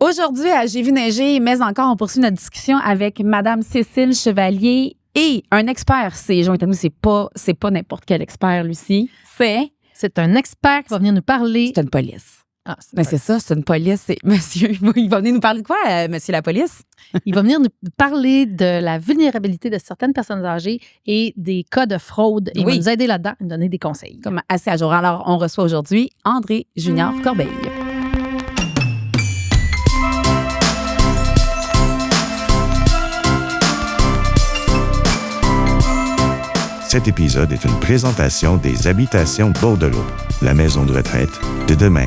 Aujourd'hui, à J'ai vu neiger, mais encore, on poursuit notre discussion avec Madame Cécile Chevalier et un expert. Joint-à-nous, c'est pas n'importe quel expert, Lucie. C'est un expert qui va venir nous parler. C'est une police. Ah, Mais c'est ça, c'est une police. C'est monsieur, il va venir nous parler de quoi, monsieur la police? Il va venir nous parler de la vulnérabilité de certaines personnes âgées et des cas de fraude. Il va nous aider là-dedans et nous donner des conseils. Comme assez à jour. Alors, on reçoit aujourd'hui André Junior Corbeil. Cet épisode est une présentation des Habitations Bordelot, la maison de retraite de demain.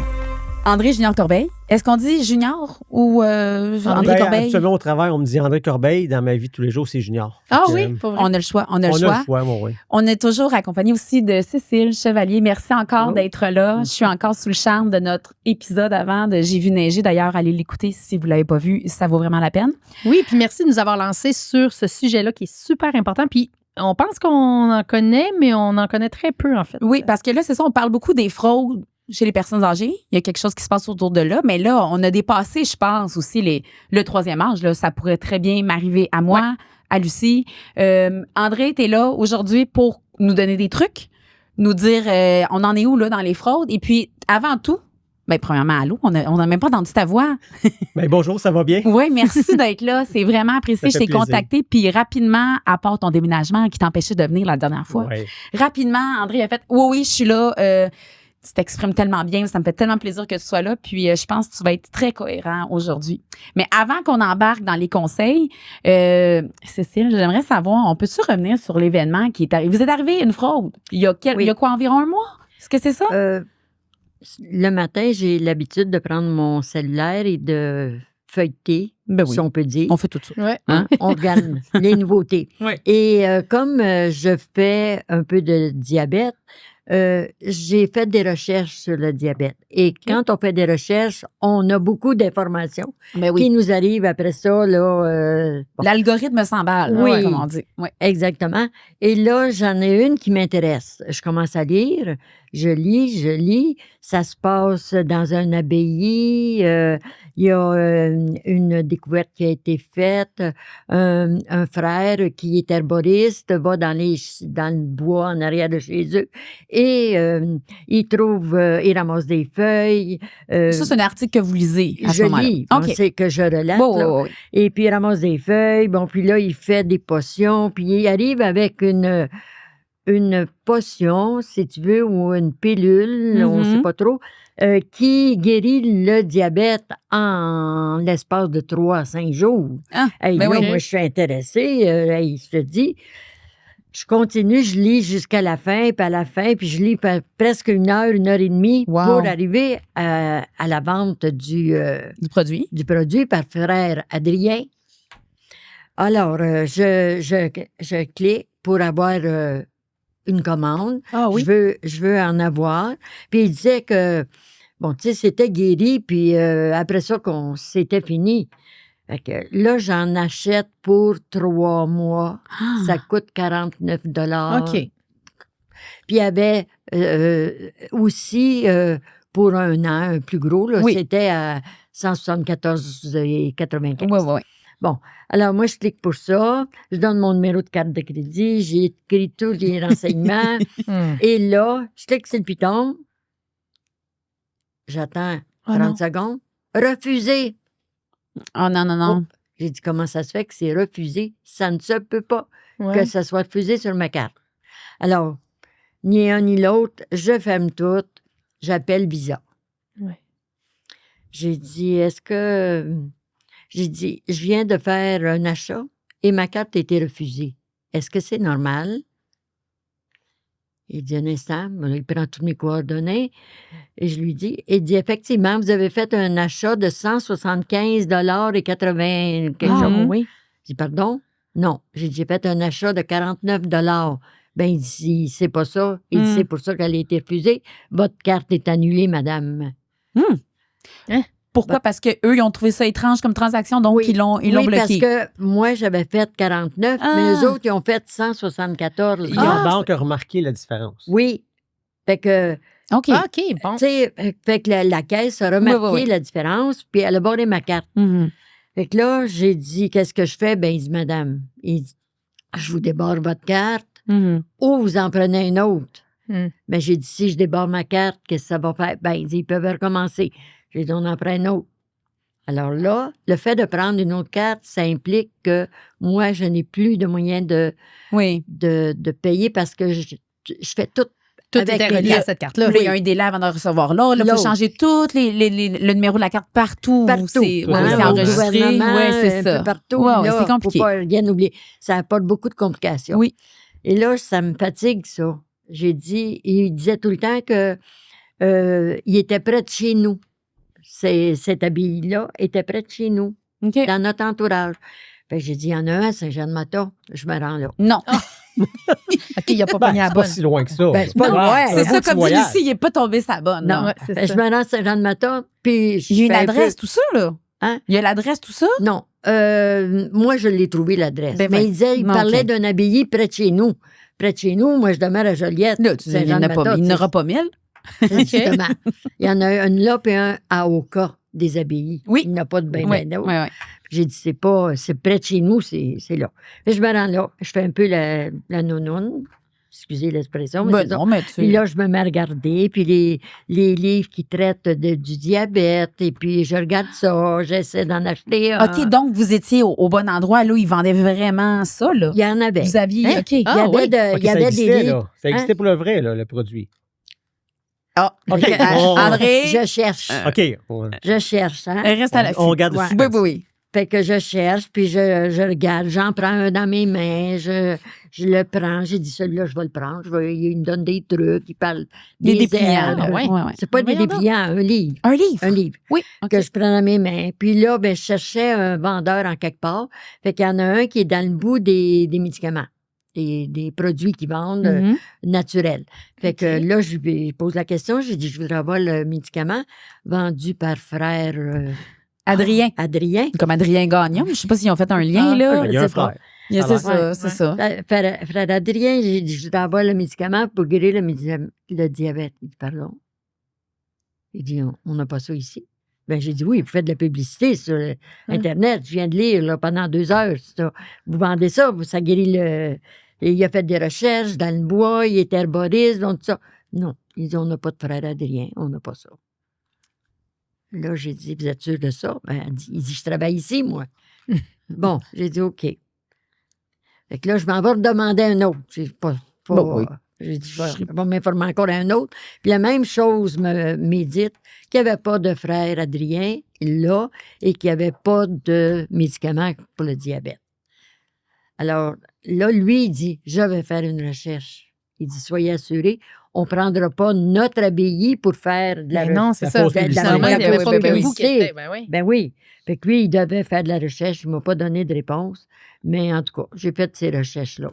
André Junior Corbeil. Est-ce qu'on dit Junior ou André Corbeil? Absolument, au travail, on me dit André Corbeil. Dans ma vie de tous les jours, c'est Junior. Ah oui, pour vrai. On a le choix. On a le choix, moi, oui. On est toujours accompagné aussi de Cécile Chevalier. Merci encore d'être là. Je suis encore sous le charme de notre épisode avant de J'ai vu neiger. D'ailleurs, allez l'écouter si vous ne l'avez pas vu. Ça vaut vraiment la peine. Oui, puis merci de nous avoir lancé sur ce sujet-là qui est super important. Puis on pense qu'on en connaît, mais on en connaît très peu, en fait. Oui, parce que là, c'est ça, on parle beaucoup des fraudes chez les personnes âgées. Il y a quelque chose qui se passe autour de là. Mais là, on a dépassé, je pense, aussi le troisième âge. Là. Ça pourrait très bien m'arriver à moi, à Lucie. André, tu es là aujourd'hui pour nous donner des trucs, nous dire on en est où là dans les fraudes. Et puis, avant tout, premièrement, allô, on n'a même pas entendu ta voix. Bonjour, ça va bien? Oui, merci d'être là. C'est vraiment apprécié. Je t'ai plaisir. contacté. Puis rapidement, à part ton déménagement qui t'empêchait de venir la dernière fois, rapidement, André a fait oui, je suis là. Tu t'exprimes tellement bien. Ça me fait tellement plaisir que tu sois là. Puis je pense que tu vas être très cohérent aujourd'hui. Mais avant qu'on embarque dans les conseils, Cécile, j'aimerais savoir, on peut-tu revenir sur l'événement qui est arrivé? Vous êtes arrivé une fraude. Il y a quoi, environ un mois? Est-ce que c'est ça? Le matin, j'ai l'habitude de prendre mon cellulaire et de feuilleter, si on peut dire. On fait tout ça. Ouais. Hein? On regarde les nouveautés. Oui. Et comme je fais un peu de diabète, j'ai fait des recherches sur le diabète. Et quand on fait des recherches, on a beaucoup d'informations qui nous arrivent après ça. Là, L'algorithme s'emballe, comme on dit. Oui. Exactement. Et là, j'en ai une qui m'intéresse. Je commence à lire. Je lis. Ça se passe dans un abbaye. Il y a une découverte qui a été faite. Un frère qui est herboriste va dans le bois en arrière de chez eux et il ramasse des feuilles. Ça, c'est un article que vous lisez à ce moment-là. Je lis. C'est que je relate. Oui. Et puis il ramasse des feuilles. Bon, puis là, il fait des potions. Puis il arrive avec une potion, si tu veux, ou une pilule, on ne sait pas trop, qui guérit le diabète en l'espace de 3 à 5 jours. Moi, je suis intéressée. Je te dis, je continue, je lis jusqu'à la fin, puis à la fin, puis je lis presque 1 heure, 1 heure et demie pour arriver à la vente du produit par frère Adrien. Alors, je clique pour avoir une commande. Je veux en avoir. Puis il disait que, c'était guéri, puis après ça, c'était fini. Fait que là, j'en achète pour 3 mois. Ça coûte 49 $. OK. Puis il y avait aussi, pour 1 an, un plus gros, là, c'était à 174,95. Oui. Bon, alors moi, je clique pour ça. Je donne mon numéro de carte de crédit. J'ai écrit tous les renseignements. Et là, je clique sur le piton. J'attends 30 secondes. Refusé. Oh non. J'ai dit, comment ça se fait que c'est refusé? Ça ne se peut pas que ça soit refusé sur ma carte. Alors, ni un ni l'autre, je ferme tout. J'appelle Visa. J'ai dit, J'ai dit, je viens de faire un achat et ma carte a été refusée. Est-ce que c'est normal? Il dit un instant, il prend toutes mes coordonnées et je lui dis, il dit effectivement, vous avez fait un achat de 175 et 80 quelque chose. Oui. Je dis pardon? Non. J'ai dit, j'ai fait un achat de 49 $. Ben, il dit, c'est pas ça. Il dit, c'est pour ça qu'elle a été refusée. Votre carte est annulée, madame. Pourquoi? Parce qu'eux, ils ont trouvé ça étrange comme transaction, donc ils l'ont bloqué. Parce que moi, j'avais fait 49, mais eux autres, ils ont fait 174. La banque a remarqué la différence. Oui. Fait que OK. OK, bon. Tu sais, fait que la caisse a remarqué la différence, puis elle a barré ma carte. Mhm. Fait que là, j'ai dit, qu'est-ce que je fais? Ben, il dit, madame, il dit, je vous débarre votre carte Mhm. ou vous en prenez une autre. Mm. Ben, j'ai dit, si je débarre ma carte, qu'est-ce que ça va faire? Ben, il dit, ils peuvent recommencer. J'ai dit, on en prend une autre. Alors là, le fait de prendre une autre carte, ça implique que moi, je n'ai plus de moyen de payer parce que je fais tout. Tout avec était les- relié à cette carte-là. Là, il y a un délai avant de recevoir l'autre. Là, il faut L'autre. changer tout le numéro de la carte partout. Partout. C'est Ouais, c'est au enregistré. gouvernement, Ouais, c'est un ça. peu partout. Ouais, ouais, là, c'est compliqué. Faut pas rien oublier. Ça apporte beaucoup de complications. Oui. Et là, ça me fatigue, ça. J'ai dit, il disait tout le temps que il était près de chez nous. Cet abbaye-là était près de chez nous, OK. dans notre entourage. Ben, j'ai dit, il y en a un à Saint-Jean-de-Mata. Je me rends là. Non. OK, il n'a pas Ben, pogné la c'est pas bonne. si loin que ça. Ben, c'est pas Non, loin. c'est Un ça, beau petit comme dit voyage. Lucie, il n'est pas tombé sa bonne. Non, Non. ouais, c'est Ben, ça. je me rends à Saint-Jean-de-Mata, puis je Il y a une fais un peu- adresse, tout ça, là. Hein? Il y a l'adresse, tout ça? Non. Moi, je l'ai trouvé, l'adresse. Ben, Mais ben, il disait, il non, parlait OK. d'un abbaye près de chez nous. Près de chez nous, moi, je demeure à Joliette. Là, tu dis, il n'y en a pas, il n'y en aura pas 1000. Justement. Il y en a un là, puis un à Oka, des abbayes. Oui. Il n'y en a pas de bien Oui, d'autres. oui, oui. J'ai dit, c'est près de chez nous, c'est là. Fait que je me rends là, je fais un peu la nounoune. Excusez l'expression, mais Ben c'est ça. non, mais tu... Puis là, je me mets à regarder, puis les livres qui traitent du diabète, et puis je regarde ça, j'essaie d'en acheter un. OK, donc vous étiez au bon endroit, là, où ils vendaient vraiment ça, là. Il y en avait. Vous aviez... Hein? OK. Il y Ah, avait, oui. de- OK, il y ça avait existait, des livres. là. Ça existait pour le vrai, là, le produit. Ah, OK. André, Je cherche. OK. Ouais. Je cherche, hein. reste à la On regarde le Ouais. suspense. Oui, oui, oui. Fait que je cherche, puis je regarde, j'en prends un dans mes mains, je le prends, j'ai dit celui-là, je vais le prendre, il me donne des trucs, il parle Des des dépliants. herbes. là. ouais. Ouais, ouais. C'est pas des Voyons donc. dépliants, un livre. Un livre? Un livre Oui, OK. que je prends dans mes mains. Puis là, ben, je cherchais un vendeur en quelque part. Fait qu'il y en a un qui est dans le bout des médicaments, des produits qu'ils vendent Mhm. naturels. Fait que OK. là, je lui pose la question, j'ai dit, je voudrais avoir le médicament vendu par frère Adrien. Adrien. Comme Adrien Gagnon. Je ne sais pas s'ils ont fait un lien, Ah, là. Il y a un c'est pas- frère. Il y a- Ça C'est va. ça, Ouais, c'est ouais. ça. Frère Adrien, j'ai dit, je voudrais avoir le médicament pour guérir le diabète. Il dit, pardon. Il dit, on n'a pas ça ici. Ben, j'ai dit, oui, vous faites de la publicité sur Internet. Je viens de lire là, pendant 2 heures. C'est ça. Vous vendez ça, ça guérit le... Et il a fait des recherches dans le bois, il est herboriste, donc tout ça. Non, il dit, on n'a pas de frère Adrien, on n'a pas ça. Là, j'ai dit, vous êtes sûr de ça? Ben, il dit, je travaille ici, moi. Bon, j'ai dit, OK. Fait que là, je m'en vais redemander un autre. J'ai pas Bon, oui. J'ai dit, je vais m'informer encore à un autre. Puis la même chose m'est dite, qu'il n'y avait pas de frère Adrien là et qu'il n'y avait pas de médicaments pour le diabète. Alors, là, lui, il dit, je vais faire une recherche. Il dit, soyez assurés, on ne prendra pas notre abbaye pour faire de la Mais non, c'est La ça. fausse publicité. Normalement, il n'y avait Oui, pas oui, que oui, vous oui. qui étiez. Ben oui. Ben oui. Fait que lui, il devait faire de la recherche. Il ne m'a pas donné de réponse. Mais en tout cas, j'ai fait ces recherches-là.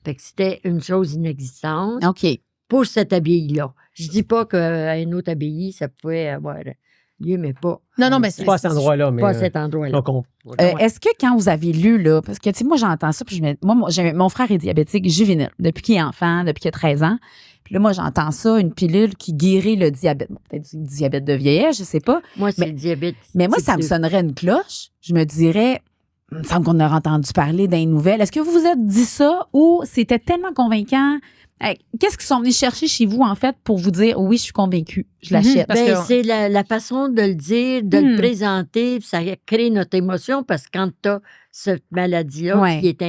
Fait que c'était une chose inexistante OK. pour cette abbaye-là. Je dis pas qu'à une autre abbaye, ça pouvait avoir lieu, mais pas. Non, mais C'est pas à cet endroit-là, mais. Pas à cet endroit-là. donc, Est-ce que quand vous avez lu, là, parce que, tu sais, moi, j'entends ça, puis mon frère est diabétique juvénile depuis qu'il est enfant, depuis qu'il a 13 ans. Puis là, moi, j'entends ça, une pilule qui guérit le diabète. Bon, peut-être du diabète de vieillesse, je sais pas. Moi, c'est Mais- le diabète. Mais moi, type ça me 2. sonnerait une cloche. Je me dirais, il me semble qu'on aurait entendu parler d'un nouvelle. Est-ce que vous vous êtes dit ça ou c'était tellement convaincant? Qu'est-ce qu'ils sont venus chercher chez vous, en fait, pour vous dire, oui, je suis convaincue, je l'achète? Parce Ben, que- c'est la façon de le dire, de le Hmm. présenter, puis ça crée notre émotion parce que quand tu as cette maladie-là Ouais. qui est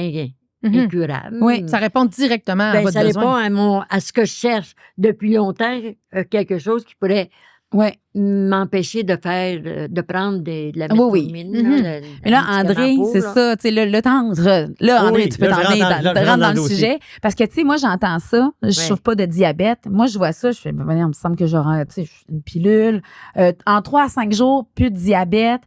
Mhm. incurable, Oui, Ça répond directement à ben, votre ça besoin. répond à ce que je cherche depuis longtemps, quelque chose qui pourrait Oui. m'empêcher de prendre de la Oui, oui. metformine. Mhm. Mais là, André, c'est ça, tu sais, le tendre. Là, André, Oui, tu peux là, je t'emmener rentre dans- dans, je rentre dans le le dossier. sujet. Parce que, tu sais, moi, j'entends ça. Je souffre pas de diabète. Moi, je vois ça. Je fais, ben, voyons, il me semble que j'aurai, tu sais, une pilule. En 3 à 5 jours, plus de diabète.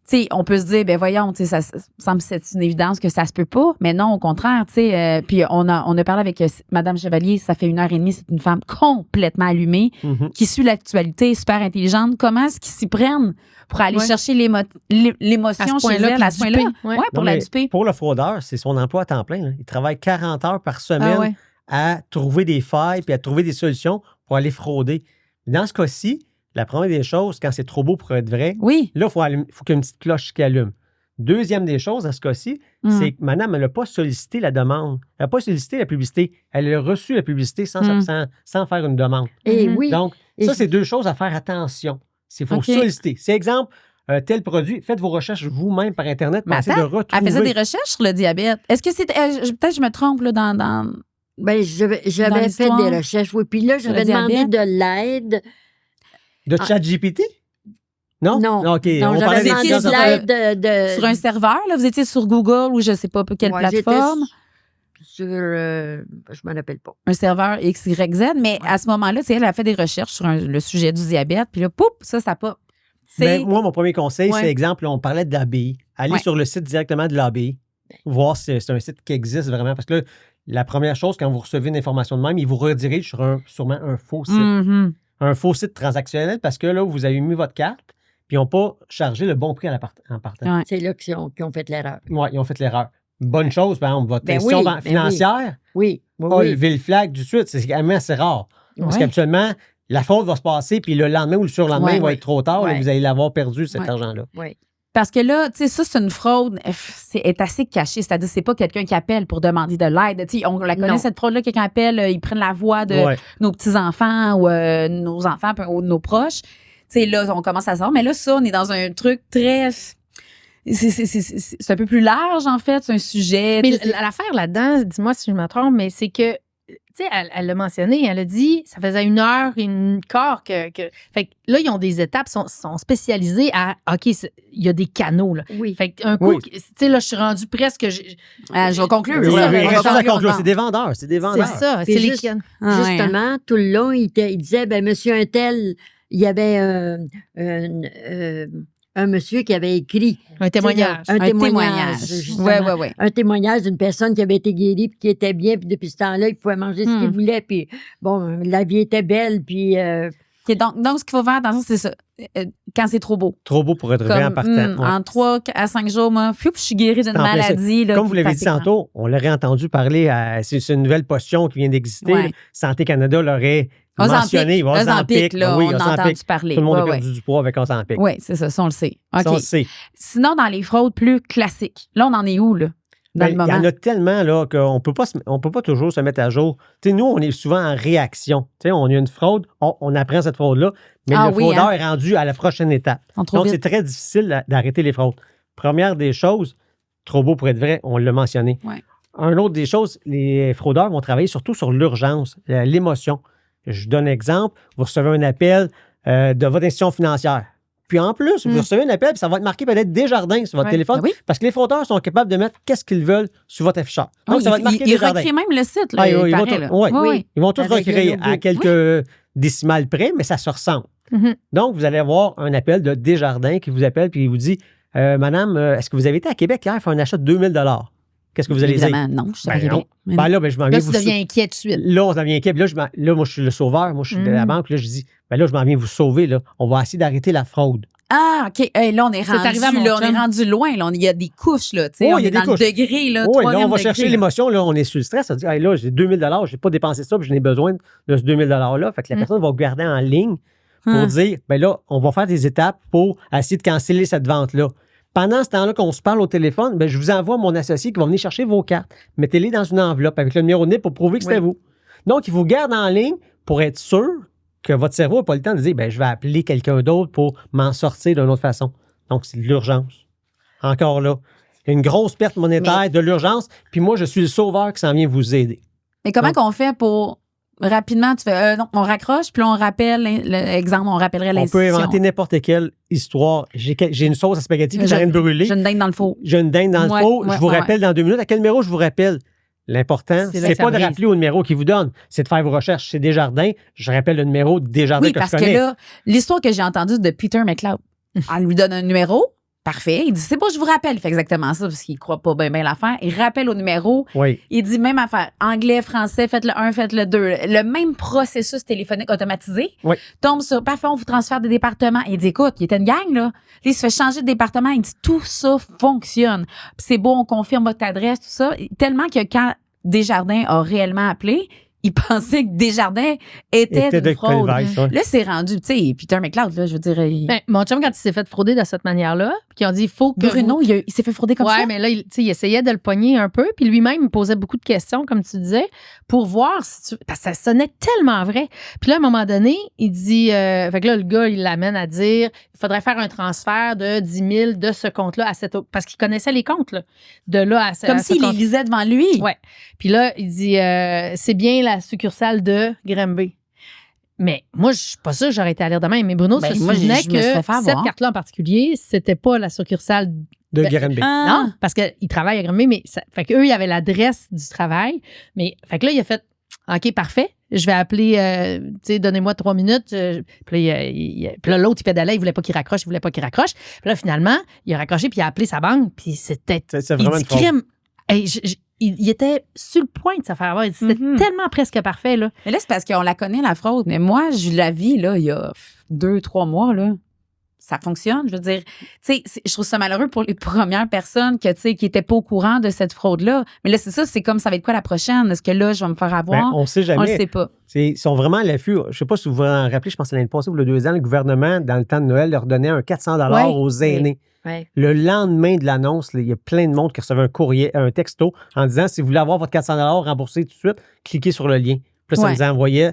Tu sais, on peut se dire, ben voyons, tu sais, ça semble c'est une évidence que ça se peut pas, mais non, au contraire, tu sais, puis on a parlé avec Madame Chevalier, ça fait 1h30, c'est une femme complètement allumée, Mhm. qui suit l'actualité, super intelligente. Comment est-ce qu'ils s'y prennent pour aller Ouais. chercher l'émotion À ce chez point-là, elle, puis à ce point-là? duper, ouais. Ouais, pour Non, la mais duper. Pour le fraudeur, c'est son emploi à temps plein. Là. Il travaille 40 heures par semaine Ah ouais. à trouver des failles puis à trouver des solutions pour aller frauder. Dans ce cas-ci, la première des choses, quand c'est trop beau pour être vrai, Oui. là, il faut qu'il y ait une petite cloche qui allume. Deuxième des choses, dans ce cas-ci, c'est que madame, elle n'a pas sollicité la demande. Elle n'a pas sollicité la publicité. Elle a reçu la publicité sans faire une demande. Et oui. Donc, Et ça, c'est deux choses à faire attention. Il faut solliciter. C'est exemple, tel produit, faites vos recherches vous-même par Internet pour essayer de retrouver. Elle faisait des recherches sur le diabète. Est-ce que c'est. Peut-être que je me trompe là, dans. Ben, j'avais fait des recherches, oui. Puis là, j'avais demandé de l'aide. De ChatGPT? Non? Non. OK. Non, On j'avais parlait demandé de l'aide sur un serveur, là, vous étiez sur Google ou je ne sais pas quelle plateforme. Sur, je ne me rappelle pas. Un serveur XYZ, mais à ce moment-là, elle a fait des recherches sur le sujet du diabète, puis là, poup, ça pas. Mais moi, mon premier conseil, c'est exemple, on parlait de l'ABI. Allez sur le site directement de l'ABI, voir si c'est un site qui existe vraiment. Parce que là, la première chose, quand vous recevez une information de même, il vous redirige sur sûrement un faux site. Mm-hmm. Un faux site transactionnel parce que là, vous avez mis votre carte, puis ils n'ont pas chargé le bon prix en partant. Ouais. C'est là qu'ils ont fait l'erreur. Oui, ils ont fait l'erreur. Bonne chose, par exemple, votre question financière a levé le flag du suite. C'est quand même assez rare. Parce qu'habituellement, la faute va se passer, puis le lendemain ou le surlendemain, il va être trop tard, là, vous allez l'avoir perdu, cet argent-là. Oui. Parce que là, tu sais, ça, c'est une fraude, est assez cachée. C'est-à-dire, c'est pas quelqu'un qui appelle pour demander de l'aide. Tu sais, on la connaît, cette fraude-là, quelqu'un appelle, ils prennent la voix de nos petits-enfants ou nos enfants ou nos proches. Tu sais, là, on commence à savoir. Mais là, ça, on est dans un truc très... C'est un peu plus large, en fait. C'est un sujet... Mais l'affaire là-dedans, dis-moi si je me trompe, mais c'est que tu sais, elle l'a mentionné, elle a dit, ça faisait 1h15 que... Fait que là, ils ont des étapes, sont spécialisés à, OK, il y a des canaux, là. Oui. Fait qu'un coup, tu sais, là, je suis rendue presque... je vais conclure. C'est des vendeurs, C'est ça, c'est les canaux. Justement, tout le long, il disait, ben monsieur untel, il y avait un monsieur qui avait écrit. Un témoignage. Un témoignage. Oui. Un témoignage d'une personne qui avait été guérie puis qui était bien, puis depuis ce temps-là, il pouvait manger ce qu'il voulait, puis bon, la vie était belle, puis... Donc, ce qu'il faut faire, attention, c'est ça. Quand c'est trop beau. Trop beau pour être vrai en partant. En 3 à 5 jours, moi, je suis guérie d'une maladie. Là, comme vous l'avez dit tantôt, on l'aurait entendu parler, c'est une nouvelle potion qui vient d'exister. Ouais. Santé Canada l'aurait mentionné. Ozempic, là, on a entendu parler. Tout le monde a perdu du poids avec Ozempic. Oui, c'est ça, on le sait. Okay. Ça, on le sait. Sinon, dans les fraudes plus classiques, là, on en est où, là? Il y en a tellement là, qu'on ne peut pas toujours se mettre à jour. T'sais, nous, on est souvent en réaction. T'sais, on a une fraude, on apprend cette fraude-là, mais le fraudeur est rendu à la prochaine étape. Donc, c'est très difficile d'arrêter les fraudes. Première des choses, trop beau pour être vrai, on l'a mentionné. Ouais. Un autre des choses, les fraudeurs vont travailler surtout sur l'urgence, l'émotion. Je donne un exemple, vous recevez un appel de votre institution financière. Puis en plus, vous recevez un appel, puis ça va être marqué peut-être Desjardins sur votre téléphone, parce que les fraudeurs sont capables de mettre qu'est-ce qu'ils veulent sur votre afficheur. Donc, ça va être marqué Desjardins. Ils recréent même le site. Là, ils vont tous recréer à quelques décimales près, mais ça se ressemble. Donc, vous allez avoir un appel de Desjardins qui vous appelle, puis il vous dit Madame, est-ce que vous avez été à Québec hier faire un achat de 2000 $? Qu'est-ce que vous allez dire? Non, je suis à Québec. Là, je deviens inquiet tout de suite. Là, on devient inquiet. Là, moi, je suis le sauveur. Moi, je suis de la banque. Là, je dis, là, je m'en viens vous sauver. Là. On va essayer d'arrêter la fraude. Ah, OK. Hey, là, on est rendu loin. Là. Il y a des couches. Là, on est dans le degré. Là, là, on va chercher l'émotion. Là, on est sur le stress. On dit, hey, là, j'ai 2000 $. Je n'ai pas dépensé ça, puis je n'ai besoin de ce 2000 $-là. Fait que la personne va vous garder en ligne pour dire, là, on va faire des étapes pour essayer de canceller cette vente-là. Pendant ce temps-là qu'on se parle au téléphone, je vous envoie mon associé qui va venir chercher vos cartes. Mettez-les dans une enveloppe avec le numéro de NIP pour prouver que c'était vous. Donc, il vous garde en ligne pour être sûr que votre cerveau n'a pas le temps de dire je vais appeler quelqu'un d'autre pour m'en sortir d'une autre façon. Donc, c'est de l'urgence. Encore là. Il y a une grosse perte monétaire de l'urgence, puis moi, je suis le sauveur qui s'en vient vous aider. Mais comment qu'on fait pour... Rapidement, tu fais non, on raccroche, puis là, on rappelle l'exemple, on rappellerait l'institution. On peut inventer n'importe quelle histoire. J'ai une sauce à spaghetti que j'ai rien de brûler. J'ai une dinde dans le four. J'ai une dinde dans le four. Je vous rappelle dans 2 minutes. À quel numéro je vous rappelle? L'important, c'est pas de rappeler au numéro qu'il vous donne, c'est de faire vos recherches chez Desjardins. Je rappelle le numéro de Desjardins que je connais. Oui, parce que là, l'histoire que j'ai entendue de Peter McLeod, elle lui donne un numéro. Parfait. Il dit, c'est bon, je vous rappelle. Il fait exactement ça parce qu'il ne croit pas bien l'affaire. Il rappelle au numéro. Oui. Il dit même affaire. Anglais, français, faites le 1, faites le 2. Le même processus téléphonique automatisé. Oui. Tombe sur, parfait, on vous transfère des départements. Il dit, écoute, il était une gang, là. Il se fait changer de département. Il dit, tout ça fonctionne. Puis c'est beau, on confirme votre adresse, tout ça. Tellement que quand Desjardins a réellement appelé, il pensait que Desjardins était de une fraude. Colvise, ouais. Là, c'est rendu, tu sais, Peter McLeod, là, je veux dire. Ben, mon chum, quand il s'est fait frauder de cette manière-là, puis qu'ils ont dit, il faut que. Bruno, il s'est fait frauder comme ça. Ouais, mais là, tu sais, il essayait de le pogner un peu, puis lui-même, il posait beaucoup de questions, comme tu disais, pour voir si parce que ça sonnait tellement vrai. Puis là, à un moment donné, il dit, fait que là, le gars, il l'amène à dire, il faudrait faire un transfert de 10 000 de ce compte-là à cet autre, parce qu'il connaissait les comptes, là, de là à ce Comme s'il les compte. lisait devant lui. Ouais. Puis là, il dit, c'est bien la succursale de Granby. Mais moi, je suis pas sûre que j'aurais été à l'air de même. Mais Bruno Ben, se moi, souvenait je me serais que fait cette avoir. carte-là en particulier, c'était pas la succursale. De Ben, Granby. Ah. Non, parce qu'ils travaillent à Granby, mais fait qu'eux, ils avaient l'adresse du travail. Mais fait que là, il a fait OK, parfait. Je vais appeler, tu sais, donnez-moi 3 minutes. Puis là, l'autre, il pédalait, il voulait pas qu'il raccroche, Puis là, finalement, il a raccroché, puis il a appelé sa banque, puis c'était. C'est Il vraiment dit une fraude. crime. Hey, il était sur le point de se faire avoir. C'était tellement presque parfait, là. Mais là, c'est parce qu'on la connaît, la fraude. Mais moi, je la vis, là, il y a 2-3 mois, là. Ça fonctionne. Je veux dire, tu sais, je trouve ça malheureux pour les premières personnes qui n'étaient pas au courant de cette fraude-là. Mais là, c'est ça, c'est comme ça va être quoi la prochaine? Est-ce que là, je vais me faire Ben, avoir? on ne sait On jamais. le sait pas. Ils sont vraiment à l'affût. Je ne sais pas si vous vous en rappelez, je pense que l'année passée ou le 2 ans, le gouvernement, dans le temps de Noël, leur donnait un 400 Ouais. aux aînés. Ouais. Le lendemain de l'annonce, là, il y a plein de monde qui recevait un courrier, un texto en disant si vous voulez avoir votre 400 remboursé tout de suite, cliquez sur le lien. Puis là, ça Ouais. nous envoyait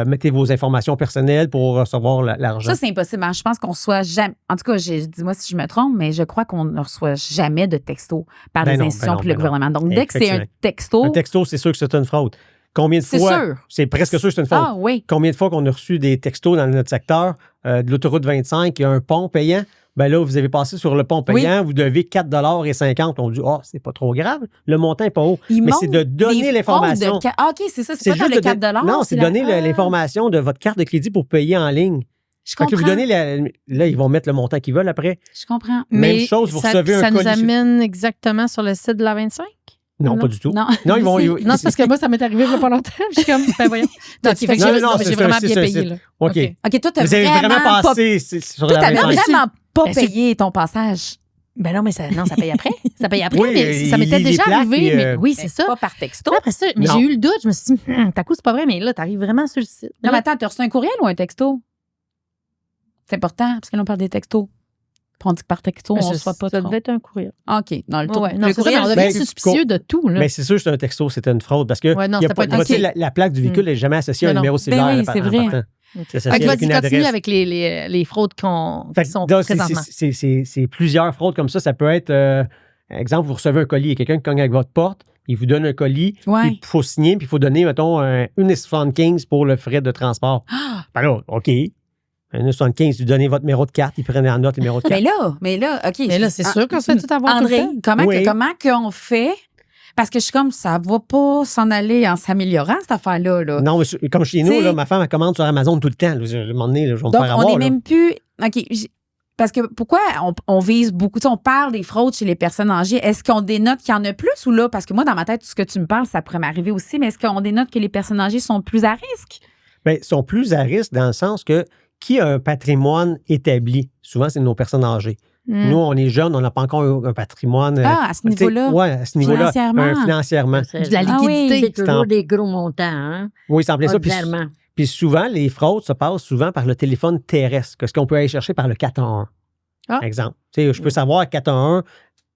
mettez vos informations personnelles pour recevoir l'argent. Ça, c'est impossible. Hein. Je pense qu'on reçoit jamais. En tout cas, dis-moi si je me trompe, mais je crois qu'on ne reçoit jamais de texto par les institutions et le gouvernement. Donc, dès que c'est un texto. Un texto, c'est sûr que c'est une fraude. Combien de C'est fois? sûr. C'est presque sûr que c'est une fraude. Ah oui. Combien de fois qu'on a reçu des textos dans notre secteur de l'autoroute 25, il y a un pont payant? Ben là, vous avez passé sur le pont payant, vous devez 4,50 $. On dit, c'est pas trop grave, le montant n'est pas haut. Mais c'est de donner l'information. OK, c'est ça, c'est pas dans le 4 Non, c'est donner l'information de votre carte de crédit pour payer en ligne. Je Fait que comprends. vous donnez là, ils vont mettre le montant qu'ils veulent après. Je comprends. Même chose, vous recevez un ça nous colis. amène exactement sur le site de la 25? Non, Non. pas du tout. Non, Non, ils vont. Non, c'est parce que moi, ça m'est arrivé il y a pas longtemps. Je suis comme, ben voyons. Non, tu fait que fais- Non, j'ai c'est vraiment ça, bien c'est payé, ça. là. OK. OK, toi, t'as Vous avez vraiment pas. passé sur Toi, la t'avais 25. vraiment pas Ben, c'est- payé ton passage. Ben non, mais ça paye après. Ça paye après, Oui, mais ça il m'était lit les déjà plaques, arrivé. puis, Mais oui, Mais c'est ça. Pas par texto. Après ça, mais Non. j'ai eu le doute. Je me suis dit, t'as coup, c'est pas vrai, mais là, t'arrives vraiment sur le site. Non, mais attends, t'as reçu un courriel ou un texto? C'est important, parce que là, on parle des textos. Puis on dit que par texto, on ne reçoit pas Ça trop. devait être un courriel. OK. Dans le tour. Ouais, non, le c'est ça, mais on courriel, devait ben, être suspicieux de tout, là. Mais c'est sûr que c'est un texto, c'était une fraude. Parce que Ouais, non, il y a c'était pas pas, un texto. tu sais, la plaque du véhicule n'est jamais associée à un Non, numéro non. cellulaire. Ben oui, c'est en vrai. partant. C'est Fait associé que avec vas-y, une continue adresse. avec les fraudes qui Fait que sont là, présentement. c'est plusieurs fraudes comme ça. Ça peut être, exemple, vous recevez un colis, il y a quelqu'un qui cogne avec votre porte, il vous donne un colis, Ouais. puis il faut signer, puis il faut donner, mettons, 1,75 pour le frais de transport. Ben là, OK. 1,75, vous donnez votre numéro de carte, ils prennent en note le numéro de carte. Mais là, OK. Mais là, c'est sûr qu'on se fait tout avoir tout le André, temps. comment Oui. qu'on fait? Parce que je suis comme, ça va pas s'en aller en s'améliorant, cette affaire-là. Là. Non, mais comme chez nous, T'sais- là, ma femme, elle commande sur Amazon tout le temps. Là. À un moment donné, là, je vais me Donc, faire on avoir. n'est là. même plus. OK. Parce que pourquoi on vise beaucoup? Tu sais, on parle des fraudes chez les personnes âgées. Est-ce qu'on dénote qu'il y en a plus ou là? Parce que moi, dans ma tête, tout ce que tu me parles, ça pourrait m'arriver aussi, mais est-ce qu'on dénote que les personnes âgées sont plus à risque? Bien, ils sont plus à risque dans le sens que qui a un patrimoine établi? Souvent, c'est nos personnes âgées. Mm. Nous, on est jeunes, on n'a pas encore un patrimoine. À ce niveau-là. Oui, à ce niveau-là. Financièrement. Financièrement. C'est De la Ah oui. liquidité. c'est toujours des gros montants, hein? Oui, c'est en plein ça. Puis, Ordinairement. puis souvent, les fraudes se passent souvent par le téléphone terrestre, que ce qu'on peut aller chercher par le 411. Ah. Exemple. Tu sais, je peux savoir 411,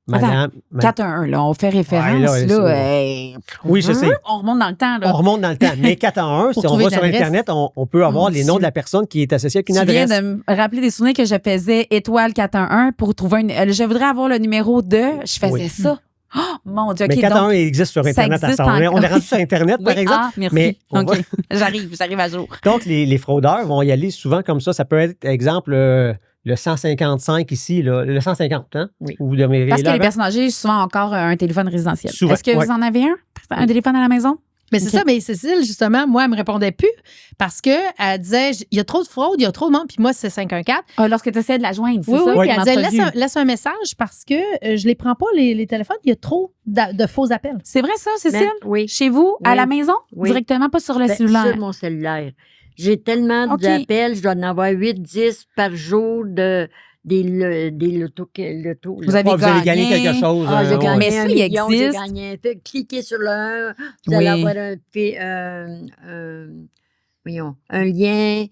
madame. 4-1-1, là, on fait référence. Ouais, là, là, oui, je sais. On remonte dans le temps. Là. On remonte dans le temps. Mais 411, si on trouver va sur l'adresse. Internet, on peut avoir Mon les noms Dieu. de la personne qui est associée avec une Tu viens adresse. de me rappeler des souvenirs que je faisais étoile 411 pour trouver je voudrais avoir le numéro de. Je faisais Oui. ça. Oh, mon Dieu, OK. Mais 411, il existe sur ça Internet. existe on est encore. rendu sur Internet, par Oui, exemple. Ah, merci. Mais on OK. J'arrive à jour. Donc, les fraudeurs vont y aller souvent comme ça. Ça peut être, exemple, le 155 ici, là, le 150, hein? Oui. Où vous demeurez Parce que là les avant. personnes âgées ont souvent encore un téléphone résidentiel. Souvent, Est-ce que ouais. vous en avez un? Un téléphone à la maison? Mais c'est OK. ça, mais Cécile, justement, moi, elle me répondait plus parce qu'elle disait, il y a trop de fraude, il y a trop de monde, puis moi, c'est 514. Lorsque tu essaies de la joindre, c'est Oui, ça? oui, puis elle disait, l'entrevue. laisse un message parce que je les prends pas, les téléphones, il y a trop de faux appels. C'est vrai ça, Cécile? Mais- oui. Chez vous, à Oui. la maison? Oui. Directement, pas sur le Ben, cellulaire? sur mon cellulaire. J'ai tellement OK. d'appels, je dois en avoir 8-10 par jour lotos. Vous avez Vous avez gagné gagné quelque chose. Ah, j'ai ouais. gagné Mais ça, un il million, j'ai existe. gagné. Cliquez sur le 1, vous Oui. allez avoir un lien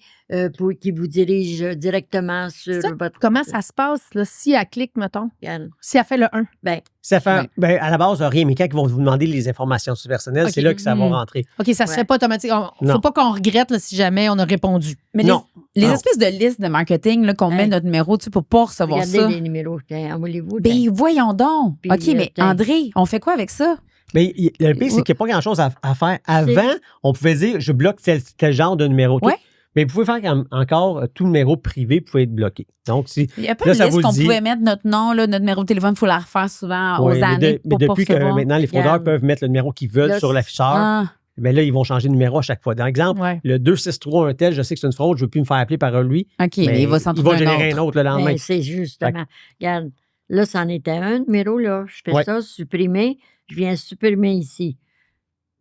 qui vous dirige directement sur Ça, votre... comment ça se passe là, si elle clique, mettons? Regarde. Si elle fait le 1. Ben, Ça fait, Ouais. ben, à la base, rien, mais quand ils vont vous demander les informations personnelles, Ok. c'est là que ça va Mhm. rentrer. OK, ça se Ouais. fait pas automatique. Il ne Non. faut pas qu'on regrette là, si jamais on a répondu. Mais Non. les Non. espèces de listes de marketing là, qu'on met Hey. notre numéro pour pas recevoir regardez ça. les numéros. Tiens, envoyez-vous. Ben voyons donc. Puis, OK, mais tiens. André, on fait quoi avec ça? Mais le pire, c'est qu'il n'y a pas grand-chose à faire. Avant, on pouvait dire, je bloque tel genre de numéro. tout. Ouais. Mais vous pouvez faire encore tout numéro privé pouvait être bloqué. Donc, si. Il n'y a pas Là, de ça liste vous le qu'on dit. pouvait mettre notre nom, là, notre numéro de téléphone, il faut la refaire souvent Ouais, aux mais années mais pour pas depuis que recevoir. maintenant, les fraudeurs Regarde. peuvent mettre le numéro qu'ils veulent Là, sur l'afficheur, Ah, ben là, ils vont changer de numéro à chaque fois. Par exemple, Ouais. le 263 un tel, je sais que c'est une fraude, je ne veux plus me faire appeler par lui. OK, mais il va s'en ils vont trouver un générer autre. un autre le lendemain. Ben, c'est justement. Regarde, là, c'en était un numéro, là. Je fais Ouais. ça, supprimer. Je viens supprimer ici.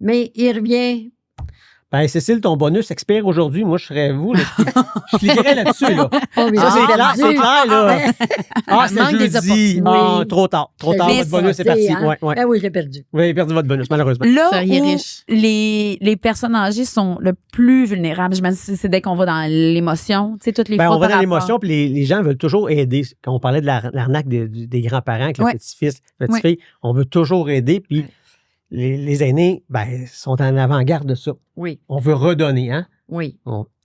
Mais il revient. Ben, Cécile, ton bonus expire aujourd'hui. Moi, je serais vous. Là, je cliquerais là-dessus. Là. Oh, mais Ça, c'est j'ai clair, c'est perdu. clair. Là. Ah, Il manque c'est des jeudi. opportunités. Ah, trop tard. Trop Je tard. l'ai Votre bonus est sauté, parti. hein. Ouais, ouais. Ben oui, je l'ai perdu. Vous avez perdu votre bonus, malheureusement. Là Seriez où riche. les personnes âgées sont le plus vulnérables, je me dis, c'est dès qu'on va dans l'émotion. Tu sais, toutes les Ben, fois on va par dans rapport- l'émotion, puis les gens veulent toujours aider. Quand on parlait de l'arnaque des grands-parents avec le Ouais. petit-fils, petite-fille, on veut toujours aider. Puis Ouais. les aînés, ben, sont en avant-garde de ça. Oui, On veut redonner, hein? oui.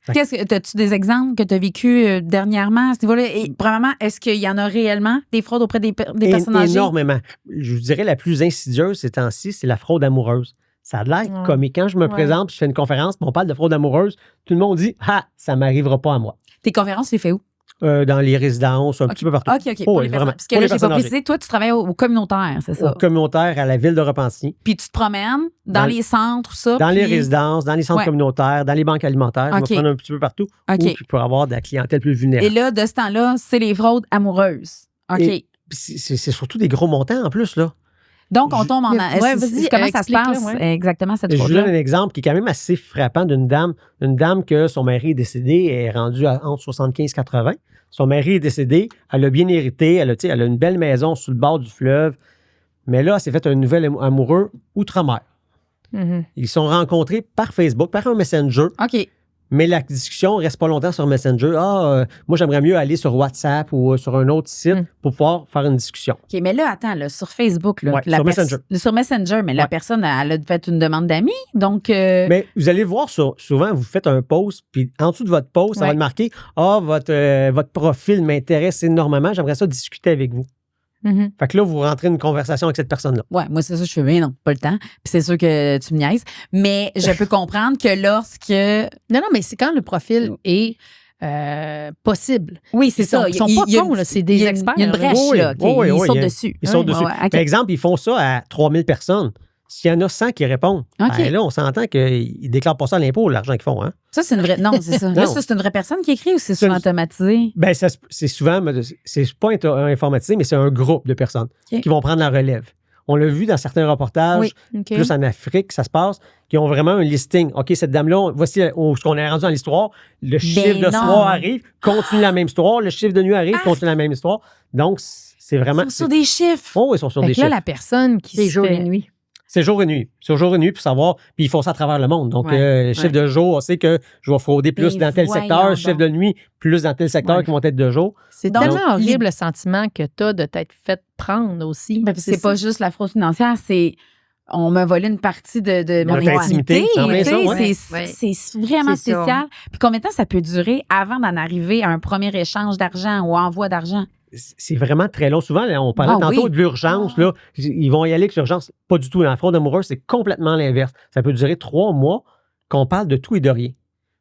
As-tu des exemples que tu as vécu dernièrement à ce niveau-là? Et premièrement, est-ce qu'il y en a réellement des fraudes auprès des personnes âgées? Énormément. Je vous dirais la plus insidieuse ces temps-ci, c'est la fraude amoureuse. Ça a l'air Ouais. comique. Quand je me Ouais. présente puis je fais une conférence puis on parle de fraude amoureuse, tout le monde dit « Ah, ça ne m'arrivera pas à moi Tes conférences, tu les fais où? » Dans les résidences, un petit peu partout. OK, OK. Oh, Pour oui, les personnes. vraiment. Parce que Pour là, les j'ai pas personnes âgées. précisé, toi, tu travailles au communautaire, c'est ça? Au communautaire, à la ville de Repentigny, Puis tu te promènes dans Dans- les centres, tout ça. dans les puis- résidences, dans les centres Ouais. communautaires, dans les banques alimentaires. OK. Je vais prendre un petit peu partout OK. où pour avoir de la clientèle plus vulnérable. Et là, de ce temps-là, c'est les fraudes amoureuses. OK. Et- Puis c'est surtout des gros montants en plus, là. Donc, on tombe en... Ouais, vas-y, comment ça se explique-le, passe ouais. exactement, cette Je vous fraude-là? donne un exemple qui est quand même assez frappant d'une dame. Une dame que son mari est décédé, elle est rendue entre 75 et 80. Son mari est décédé, elle a bien hérité, elle a une belle maison sur le bord du fleuve. Mais là, elle s'est fait un nouvel amoureux outre-mer. Mhm. Ils se sont rencontrés par Facebook, par un Messenger, OK. mais la discussion reste pas longtemps sur Messenger. Moi, j'aimerais mieux aller sur WhatsApp ou sur un autre site pour pouvoir faire une discussion. OK, mais là, attends, là, sur Facebook, là, Ouais, la sur Messenger. Sur Messenger, mais la Ouais. personne, elle a fait une demande d'amis, donc... Mais vous allez voir, souvent, vous faites un post, puis en dessous de votre post, ça va Ouais. être marqué « Ah, votre profil m'intéresse énormément, j'aimerais ça discuter avec vous. Mhm. » Fait que là, vous rentrez une conversation avec cette personne-là. Ouais, moi, c'est ça, je fais bien, non, pas le temps. Puis c'est sûr que tu me niaises. Mais je peux comprendre que lorsque... Non, mais c'est quand le profil est possible. Oui, c'est Ils sont- ça. ils sont Il pas y a cons, une- là, c'est des il y a une- experts, Il y a une là. brèche, Oui, là. OK, oui, oui, ils oui, sautent il y a- dessus. Ils sont Ouais, dessus. ouais, OK. Par exemple, ils font ça à 3000 personnes. S'il y en a 100 qui répondent, OK. ben là, on s'entend qu'ils ne déclarent pas ça à l'impôt, l'argent qu'ils font. Hein? Ça, c'est une vraie... Non, c'est ça. Là, Non. ça, c'est une vraie personne qui écrit ou c'est C'est souvent une- automatisé? Ben, c'est souvent, c'est pas informatisé, mais c'est un groupe de personnes OK. qui vont prendre la relève. On l'a vu dans certains reportages, Oui. OK. plus en Afrique, ça se passe, qui ont vraiment un listing. OK, cette dame-là, voici où ce qu'on est rendu dans l'histoire. Le chiffre de non. soir arrive, continue la même histoire. Le chiffre de nuit arrive, Ah! continue la même histoire. Donc, c'est vraiment. Ils sont sur des chiffres. Oh, ils sont sur Fait des que là, chiffres. la personne qui C'est se jour fait- et nuit. C'est jour et nuit. C'est jour et nuit pour savoir. Puis ils font ça à travers le monde. Donc, Ouais, le chiffre ouais. de jour, on sait que je vais frauder plus Ben dans tel voyons secteur, donc. chiffre de nuit, plus dans tel secteur Ouais. qui vont être de jour. C'est Donc, tellement horrible le sentiment que tu as de t'être fait prendre aussi. Ben, puis c'est pas juste la fraude financière, c'est on m'a volé une partie de mon notre intimité. intimité, c'est en plein tu sais, ça, ouais. c'est vraiment C'est ça. spécial. Puis combien de temps ça peut durer avant d'en arriver à un premier échange d'argent ou envoi d'argent? C'est vraiment très long. Souvent, là, on parlait Ah tantôt oui. de l'urgence. Là. Ils vont y aller avec l'urgence. Pas du tout. Dans la fraude amoureuse, c'est complètement l'inverse. Ça peut durer 3 mois qu'on parle de tout et de rien.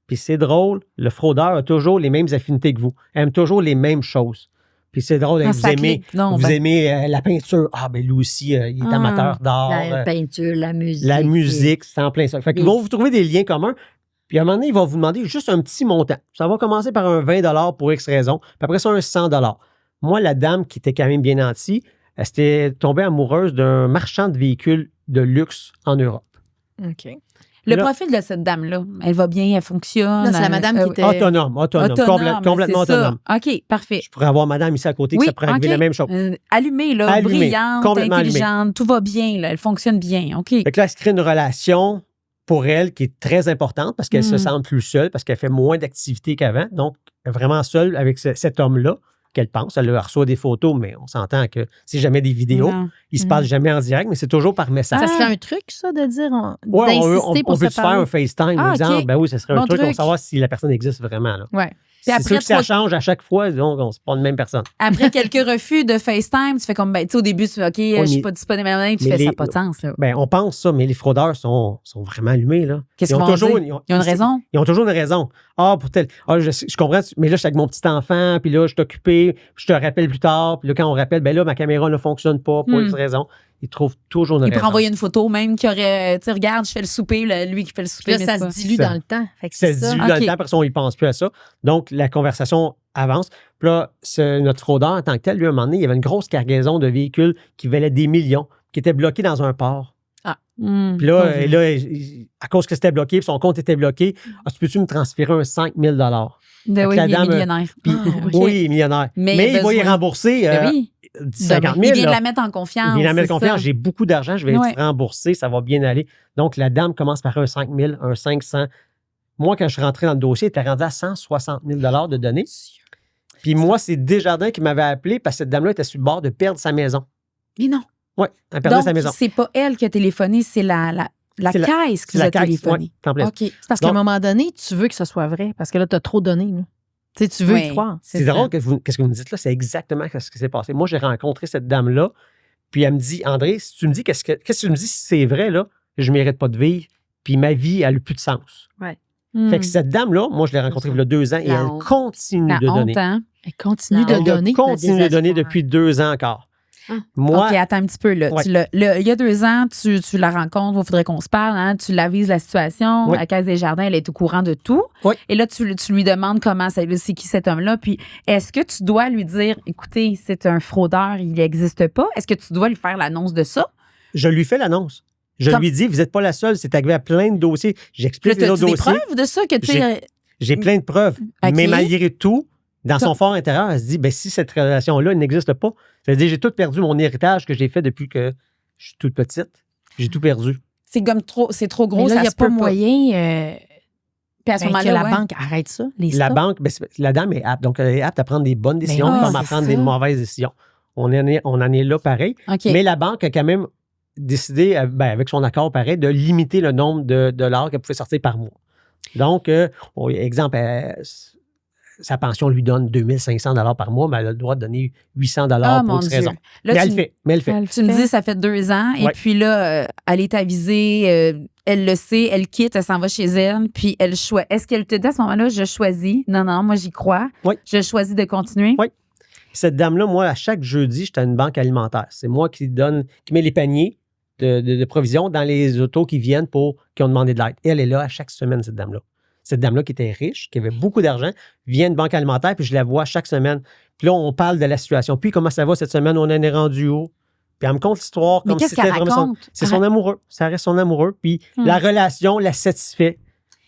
Puis c'est drôle, le fraudeur a toujours les mêmes affinités que vous, aime toujours les mêmes choses. Puis c'est drôle, Quand vous ça aimez, clique, non, vous ben- aimez la peinture. Ah, ben lui aussi, il est Ah. amateur d'art. La peinture, la musique. La musique, c'est en plein ça. Fait qu'ils vont vous trouver des liens communs. Puis à un moment donné, ils vont vous demander juste un petit montant. Ça va commencer par un 20 pour X raison. Puis après ça, un 100 Moi, la dame qui était quand même bien nantie, elle s'était tombée amoureuse d'un marchand de véhicules de luxe en Europe. OK. Le Là- profil de cette dame-là, elle va bien, elle fonctionne. Non, c'est la madame qui était... Autonome, complètement c'est ça. autonome. OK, parfait. Je pourrais avoir madame ici à côté que ça pourrait arriver OK. la même chose. Allumée, là, Allumée, brillante, complètement intelligente, tout va bien, là, elle fonctionne bien. OK. Fait que là, elle se crée une relation pour elle qui est très importante parce qu'elle se sent plus seule, parce qu'elle fait moins d'activités qu'avant. Donc, elle est vraiment seule avec cet homme-là qu'elle pense. Elle leur reçoit des photos, mais on s'entend que c'est jamais des vidéos. Non. Ils se parlent jamais en direct, mais c'est toujours par message. Ça serait un truc, ça, de dire, Ouais, d'insister pour on se peut se faire parler? un FaceTime, Ah, exemple. OK. Ben oui, ce serait un Bon truc pour truc. savoir si la personne existe vraiment. Là. Ouais. Puis C'est sûr après, que ça change à chaque fois, donc c'est pas la même personne. Après quelques refus de FaceTime, tu fais comme, ben, tu sais, au début, tu fais, OK, je suis pas disponible, tu mais fais, ça les- n'a pas de sens, là. Ben, on pense ça, mais les fraudeurs sont vraiment allumés. Là. Qu'est-ce Ils ont qu'ils vont toujours dire? Ils ont une raison? Ils ont toujours une raison. Ah, pour tel. Ah, je comprends, mais là, je suis avec mon petit enfant, puis là, je suis occupé, puis je te rappelle plus tard, puis là, quand on rappelle, ben là, ma caméra ne fonctionne pas pour X raison. Ils trouvent toujours une Il raison. pourrait envoyer une photo même qui aurait, tu sais, regarde, je fais le souper, lui qui fait le souper. Puis là, mais ça c'est se pas- dilue Ça- dans le temps. Fait que Ça c'est se ça. dilue dans OK. le temps, parce qu'on ne pense plus à ça. Donc, la conversation avance. Puis là, notre fraudeur, en tant que tel, lui, à un moment donné, il y avait une grosse cargaison de véhicules qui valaient des millions, qui étaient bloqués dans un port. Puis là, à cause que c'était bloqué, puis son compte était bloqué, tu peux-tu me transférer un 5 000 Ben oui, la il est dame, millionnaire. Puis, OK. oui, il est millionnaire. Mais Mais il a il va y besoin- rembourser Ben oui. 50 000. Il vient de là. la mettre en confiance. Il vient de la mettre c'est confiance. ça. J'ai beaucoup d'argent, je vais Ouais. être remboursé, ça va bien aller. Donc, la dame commence par un 5 000, un 500. Moi, quand je suis rentré dans le dossier, elle était rendue à 160 000 de données. Puis moi, c'est Desjardins qui m'avait appelé parce que cette dame-là était sur le bord de perdre sa maison. Mais non. Oui, elle perdait sa Donc, maison. c'est pas elle qui a téléphoné, c'est la C'est la- caisse qui C'est vous la a caisse, téléphoné. ouais, complète. OK. C'est parce qu'à un Donc- moment donné, tu veux que ce soit vrai, parce que là, tu as trop donné. Là. Tu sais, tu veux y Oui. croire. C'est ça. drôle qu'est-ce que vous me dites là, c'est exactement ce qui s'est passé. Moi, j'ai rencontré cette dame-là, puis elle me dit, André, si tu me dis qu'est-ce que tu me dis si c'est vrai, là, je ne mérite pas de vivre, puis ma vie, elle n'a plus de sens. Fait que cette dame-là, moi, je l'ai rencontrée il y a 2 ans et La elle honte. continue La de donner. honte, hein? Elle continue de Elle donner. Continue de donner désespoir. depuis 2 ans encore. Ah. Moi, OK, attends un petit peu. Là. Ouais. Il y a 2 ans, tu la rencontres, il faudrait qu'on se parle, hein, tu l'avises la situation. Oui. La Caisse des Jardins, elle est au courant de tout. Oui. Et là, tu lui demandes comment c'est qui cet homme-là. Puis, est-ce que tu dois lui dire, écoutez, c'est un fraudeur, il n'existe pas? Est-ce que tu dois lui faire l'annonce de ça? je lui fais l'annonce. Je lui dis, vous n'êtes pas la seule, c'est arrivé à plein de dossiers. Puis J'explique là, les autres as-tu des dossiers. preuves de ça que tu sais. J'ai plein de preuves. OK. Mais malgré tout, dans son fort intérieur, elle se dit, ben, si cette relation-là n'existe pas, ça veut dire j'ai tout perdu mon héritage que j'ai fait depuis que je suis toute petite. J'ai tout perdu. C'est comme c'est trop gros, Mais là, ça il n'y a se pas peut moyen Puis à ce que moment-là, la ouais. banque arrête ça. Les La stocks. banque, la dame est apte. Donc, elle est apte à prendre des bonnes décisions oui, comme à c'est prendre ça. des mauvaises décisions. On en est là pareil. OK. Mais la banque a quand même décidé, avec son accord pareil, de limiter le nombre de dollars qu'elle pouvait sortir par mois. Donc, exemple, sa pension lui donne 2500 $ par mois, mais elle a le droit de donner 800 $ Ah, pour mon X Dieu. raison. Là, Mais tu elle le fait. Mais elle le fait. Elle Tu me fait. dis, ça fait 2 ans, et Ouais. puis là, elle est avisée, elle le sait, elle quitte, elle s'en va chez elle, puis elle choisit. Est-ce qu'elle te dit à ce moment-là, je choisis? Non, moi, j'y crois. Oui. Je choisis de continuer. Oui. Cette dame-là, moi, à chaque jeudi, j'étais à une banque alimentaire. C'est moi qui met les paniers de provisions dans les autos qui viennent qui ont demandé de l'aide. Et elle est là à chaque semaine, cette dame-là. Cette dame-là qui était riche, qui avait beaucoup d'argent, vient d'une banque alimentaire, puis je la vois chaque semaine. Puis là, on parle de la situation. Puis comment ça va cette semaine? On en est rendu où? Puis elle me conte l'histoire Mais comme qu'est-ce si c'était qu'elle vraiment raconte? C'est son amoureux. Ça reste son amoureux. Puis la relation la satisfait.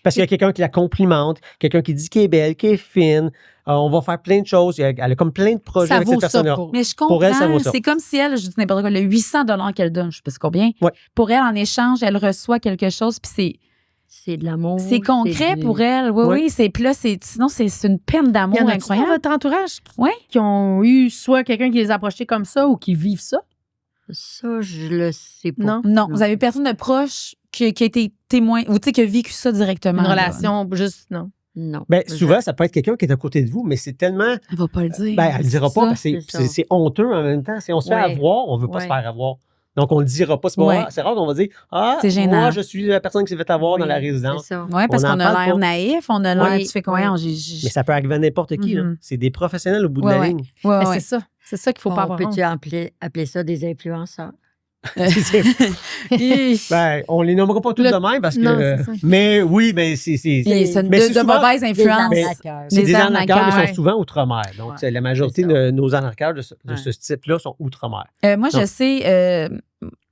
Parce qu'il y a quelqu'un qui la complimente, quelqu'un qui dit qu'elle est belle, qu'elle est fine. On va faire plein de choses. Elle a comme plein de projets Ça avec vaut cette ça personne-là. pour... Mais je comprends. Pour elle, ça vaut ça. C'est comme si elle, je dis n'importe quoi, le 800 $ qu'elle donne, je sais pas combien. Ouais. Pour elle, en échange, elle reçoit quelque chose, puis C'est de l'amour. c'est concret du- pour elle. Oui, Ouais. oui. Puis là, sinon, c'est une peine d'amour Il y en a dans incroyable. votre entourage Ouais. qui ont eu soit quelqu'un qui les a approchés comme ça ou qui vivent ça? Ça, je le sais pas. Non. Non, vous avez personne de proche qui a été témoin, ou tu sais, qui a vécu ça directement. Une là. relation, juste, non. Non. Ben, souvent, ça peut être quelqu'un qui est à côté de vous, mais c'est tellement. Elle va pas le dire. Ben, elle ne le dira pas, ça. parce que c'est ça. c'est honteux en même temps. Si on se fait Ouais. avoir, on ne veut pas Ouais. se faire avoir. Donc, on ne le dira pas. C'est, Ouais. c'est rare qu'on va dire C'est gênant. moi, je suis la personne qui s'est fait avoir dans la Oui, résidence. c'est ça. Oui, parce On en qu'on a parle l'air pas. naïf, on a l'air. Oui, Tu fais oui. quoi? Mais ça peut arriver à n'importe qui. là. Mhm. C'est des professionnels au bout de Ouais, la ouais. ligne. Ouais, Ben, ouais. c'est ça. C'est ça qu'il faut pas On avoir. peut-tu appeler ça des influenceurs? Ben, on les nommera pas tous Le- de même parce que. Non, c'est ça. Mais oui, mais c'est. Et c'est Mais c'est de souvent- mauvaises influences. Mais- arnaqueurs. C'est Les des arnaqueurs, mais arnaqueurs. sont souvent outre-mer. Donc, Ouais, la majorité c'est ça. de nos arnaqueurs de ce Ouais. type-là sont outre-mer. Moi, je Non. sais,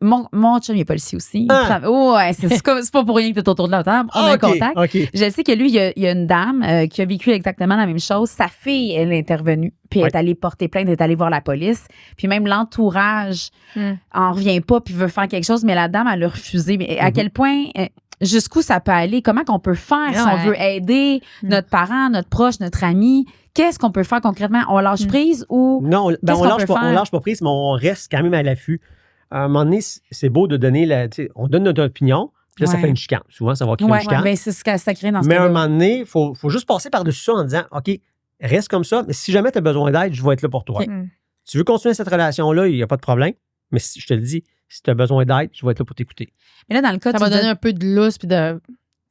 mon chum, il est policier aussi. C'est pas pour rien que tu es autour de la table. On a un contact. Je sais que lui, il y a une dame qui a vécu exactement la même chose. Sa fille, elle est intervenue. Puis elle est allée porter plainte, elle est allée voir la police. Puis même l'entourage en revient pas puis veut faire quelque chose. Mais la dame, elle a refusé. Mais à quel point... jusqu'où ça peut aller? Comment qu'on peut faire si on veut aider notre parent, notre proche, notre ami? Qu'est-ce qu'on peut faire concrètement? On lâche prise ou... Non, on lâche pas prise, mais on reste quand même à l'affût. À un moment donné, c'est beau de donner on donne notre opinion, puis là, ça fait une chicane. Souvent, ça va créer une chicane. Mais c'est ce que ça crée dans ce Mais cas-là. à un moment donné, il faut juste passer par-dessus ça en disant, OK, reste comme ça, mais si jamais tu as besoin d'aide, je vais être là pour toi. Tu veux continuer cette relation-là, il n'y a pas de problème, mais je te le dis, si tu as besoin d'aide, je vais être là pour t'écouter. Mais là, dans le cas, ça va donner un peu de lousse puis de...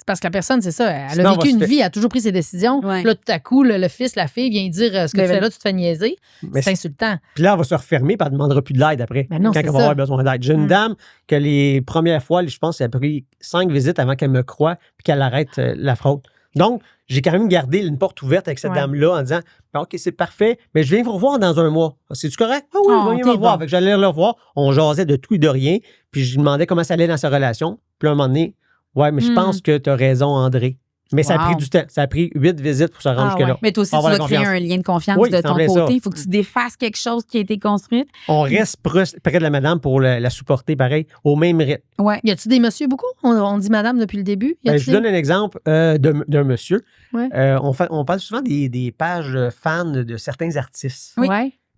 Parce que la personne, c'est ça, elle a vécu une vie, elle a toujours pris ses décisions. Ouais. Là, tout à coup, le fils, la fille vient dire ce que tu fais là, tu te fais niaiser. C'est insultant. Puis là, elle va se refermer et elle ne demandera plus de l'aide après, non, quand elle va avoir besoin d'aide. J'ai une dame que les premières fois, je pense, elle a pris 5 visites avant qu'elle me croie puis qu'elle arrête la fraude. Donc, j'ai quand même gardé une porte ouverte avec cette dame-là en disant OK, c'est parfait, mais je viens vous revoir dans un mois. C'est-tu correct? Ah oui, je viens vous revoir. Fait que j'allais le revoir. On jasait de tout et de rien. Puis je lui demandais comment ça allait dans sa relation. Puis à un moment donné, ouais, mais je pense que tu as raison, André. Mais ça a pris du temps. Ça a pris 8 visites pour se rendre jusque-là. Mais toi aussi, tu vas créer un lien de confiance de ton côté. Il faut que tu défasses quelque chose qui a été construit. On reste près de la madame pour la supporter, pareil, au même rythme. Ouais. Y a-tu des messieurs beaucoup? On dit madame depuis le début. Je vous donne un exemple d'un monsieur. Ouais. On parle souvent des pages fans de certains artistes. Oui.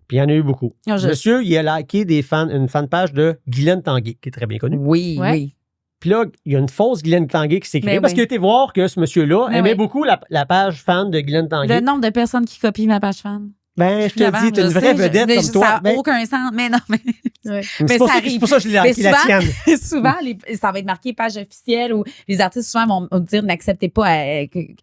Puis il y en a eu beaucoup. Monsieur, il a liké une fanpage de Guylaine Tanguay, qui est très bien connue. Oui. Puis là, il y a une fausse Guylaine Tanguay qui s'est créée parce qu'il a été voir que ce monsieur-là aimait beaucoup la page fan de Guylaine Tanguay. Le nombre de personnes qui copient ma page fan. Ben, je te dis, t'es une vraie vedette comme toi. Ça n'a aucun sens. Mais non, mais. Mais c'est ça arrive. C'est pour ça que je l'ai liké, la tienne. Souvent, ça va être marqué page officielle ou les artistes souvent vont dire n'acceptez pas,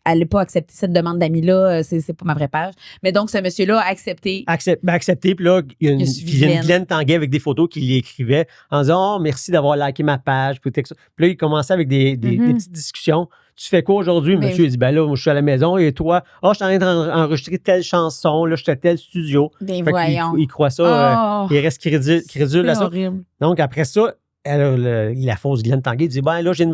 allez pas accepter cette demande d'amis-là, c'est pas ma vraie page. Mais donc, ce monsieur-là a accepté. Accepté, puis là, il y a une Guylaine Tanguay avec des photos qu'il lui écrivait en disant merci d'avoir liké ma page. Puis là, il commençait avec des petites discussions. Tu fais quoi aujourd'hui? Monsieur, il dit, ben là, moi, je suis à la maison et toi, je suis en train d'enregistrer telle chanson, là, je suis à tel studio. Ben voyons. Il croit ça, il reste crédule à ça. Horrible. Donc, après ça, la fausse Guylaine Tanguay dit, ben là, je viens de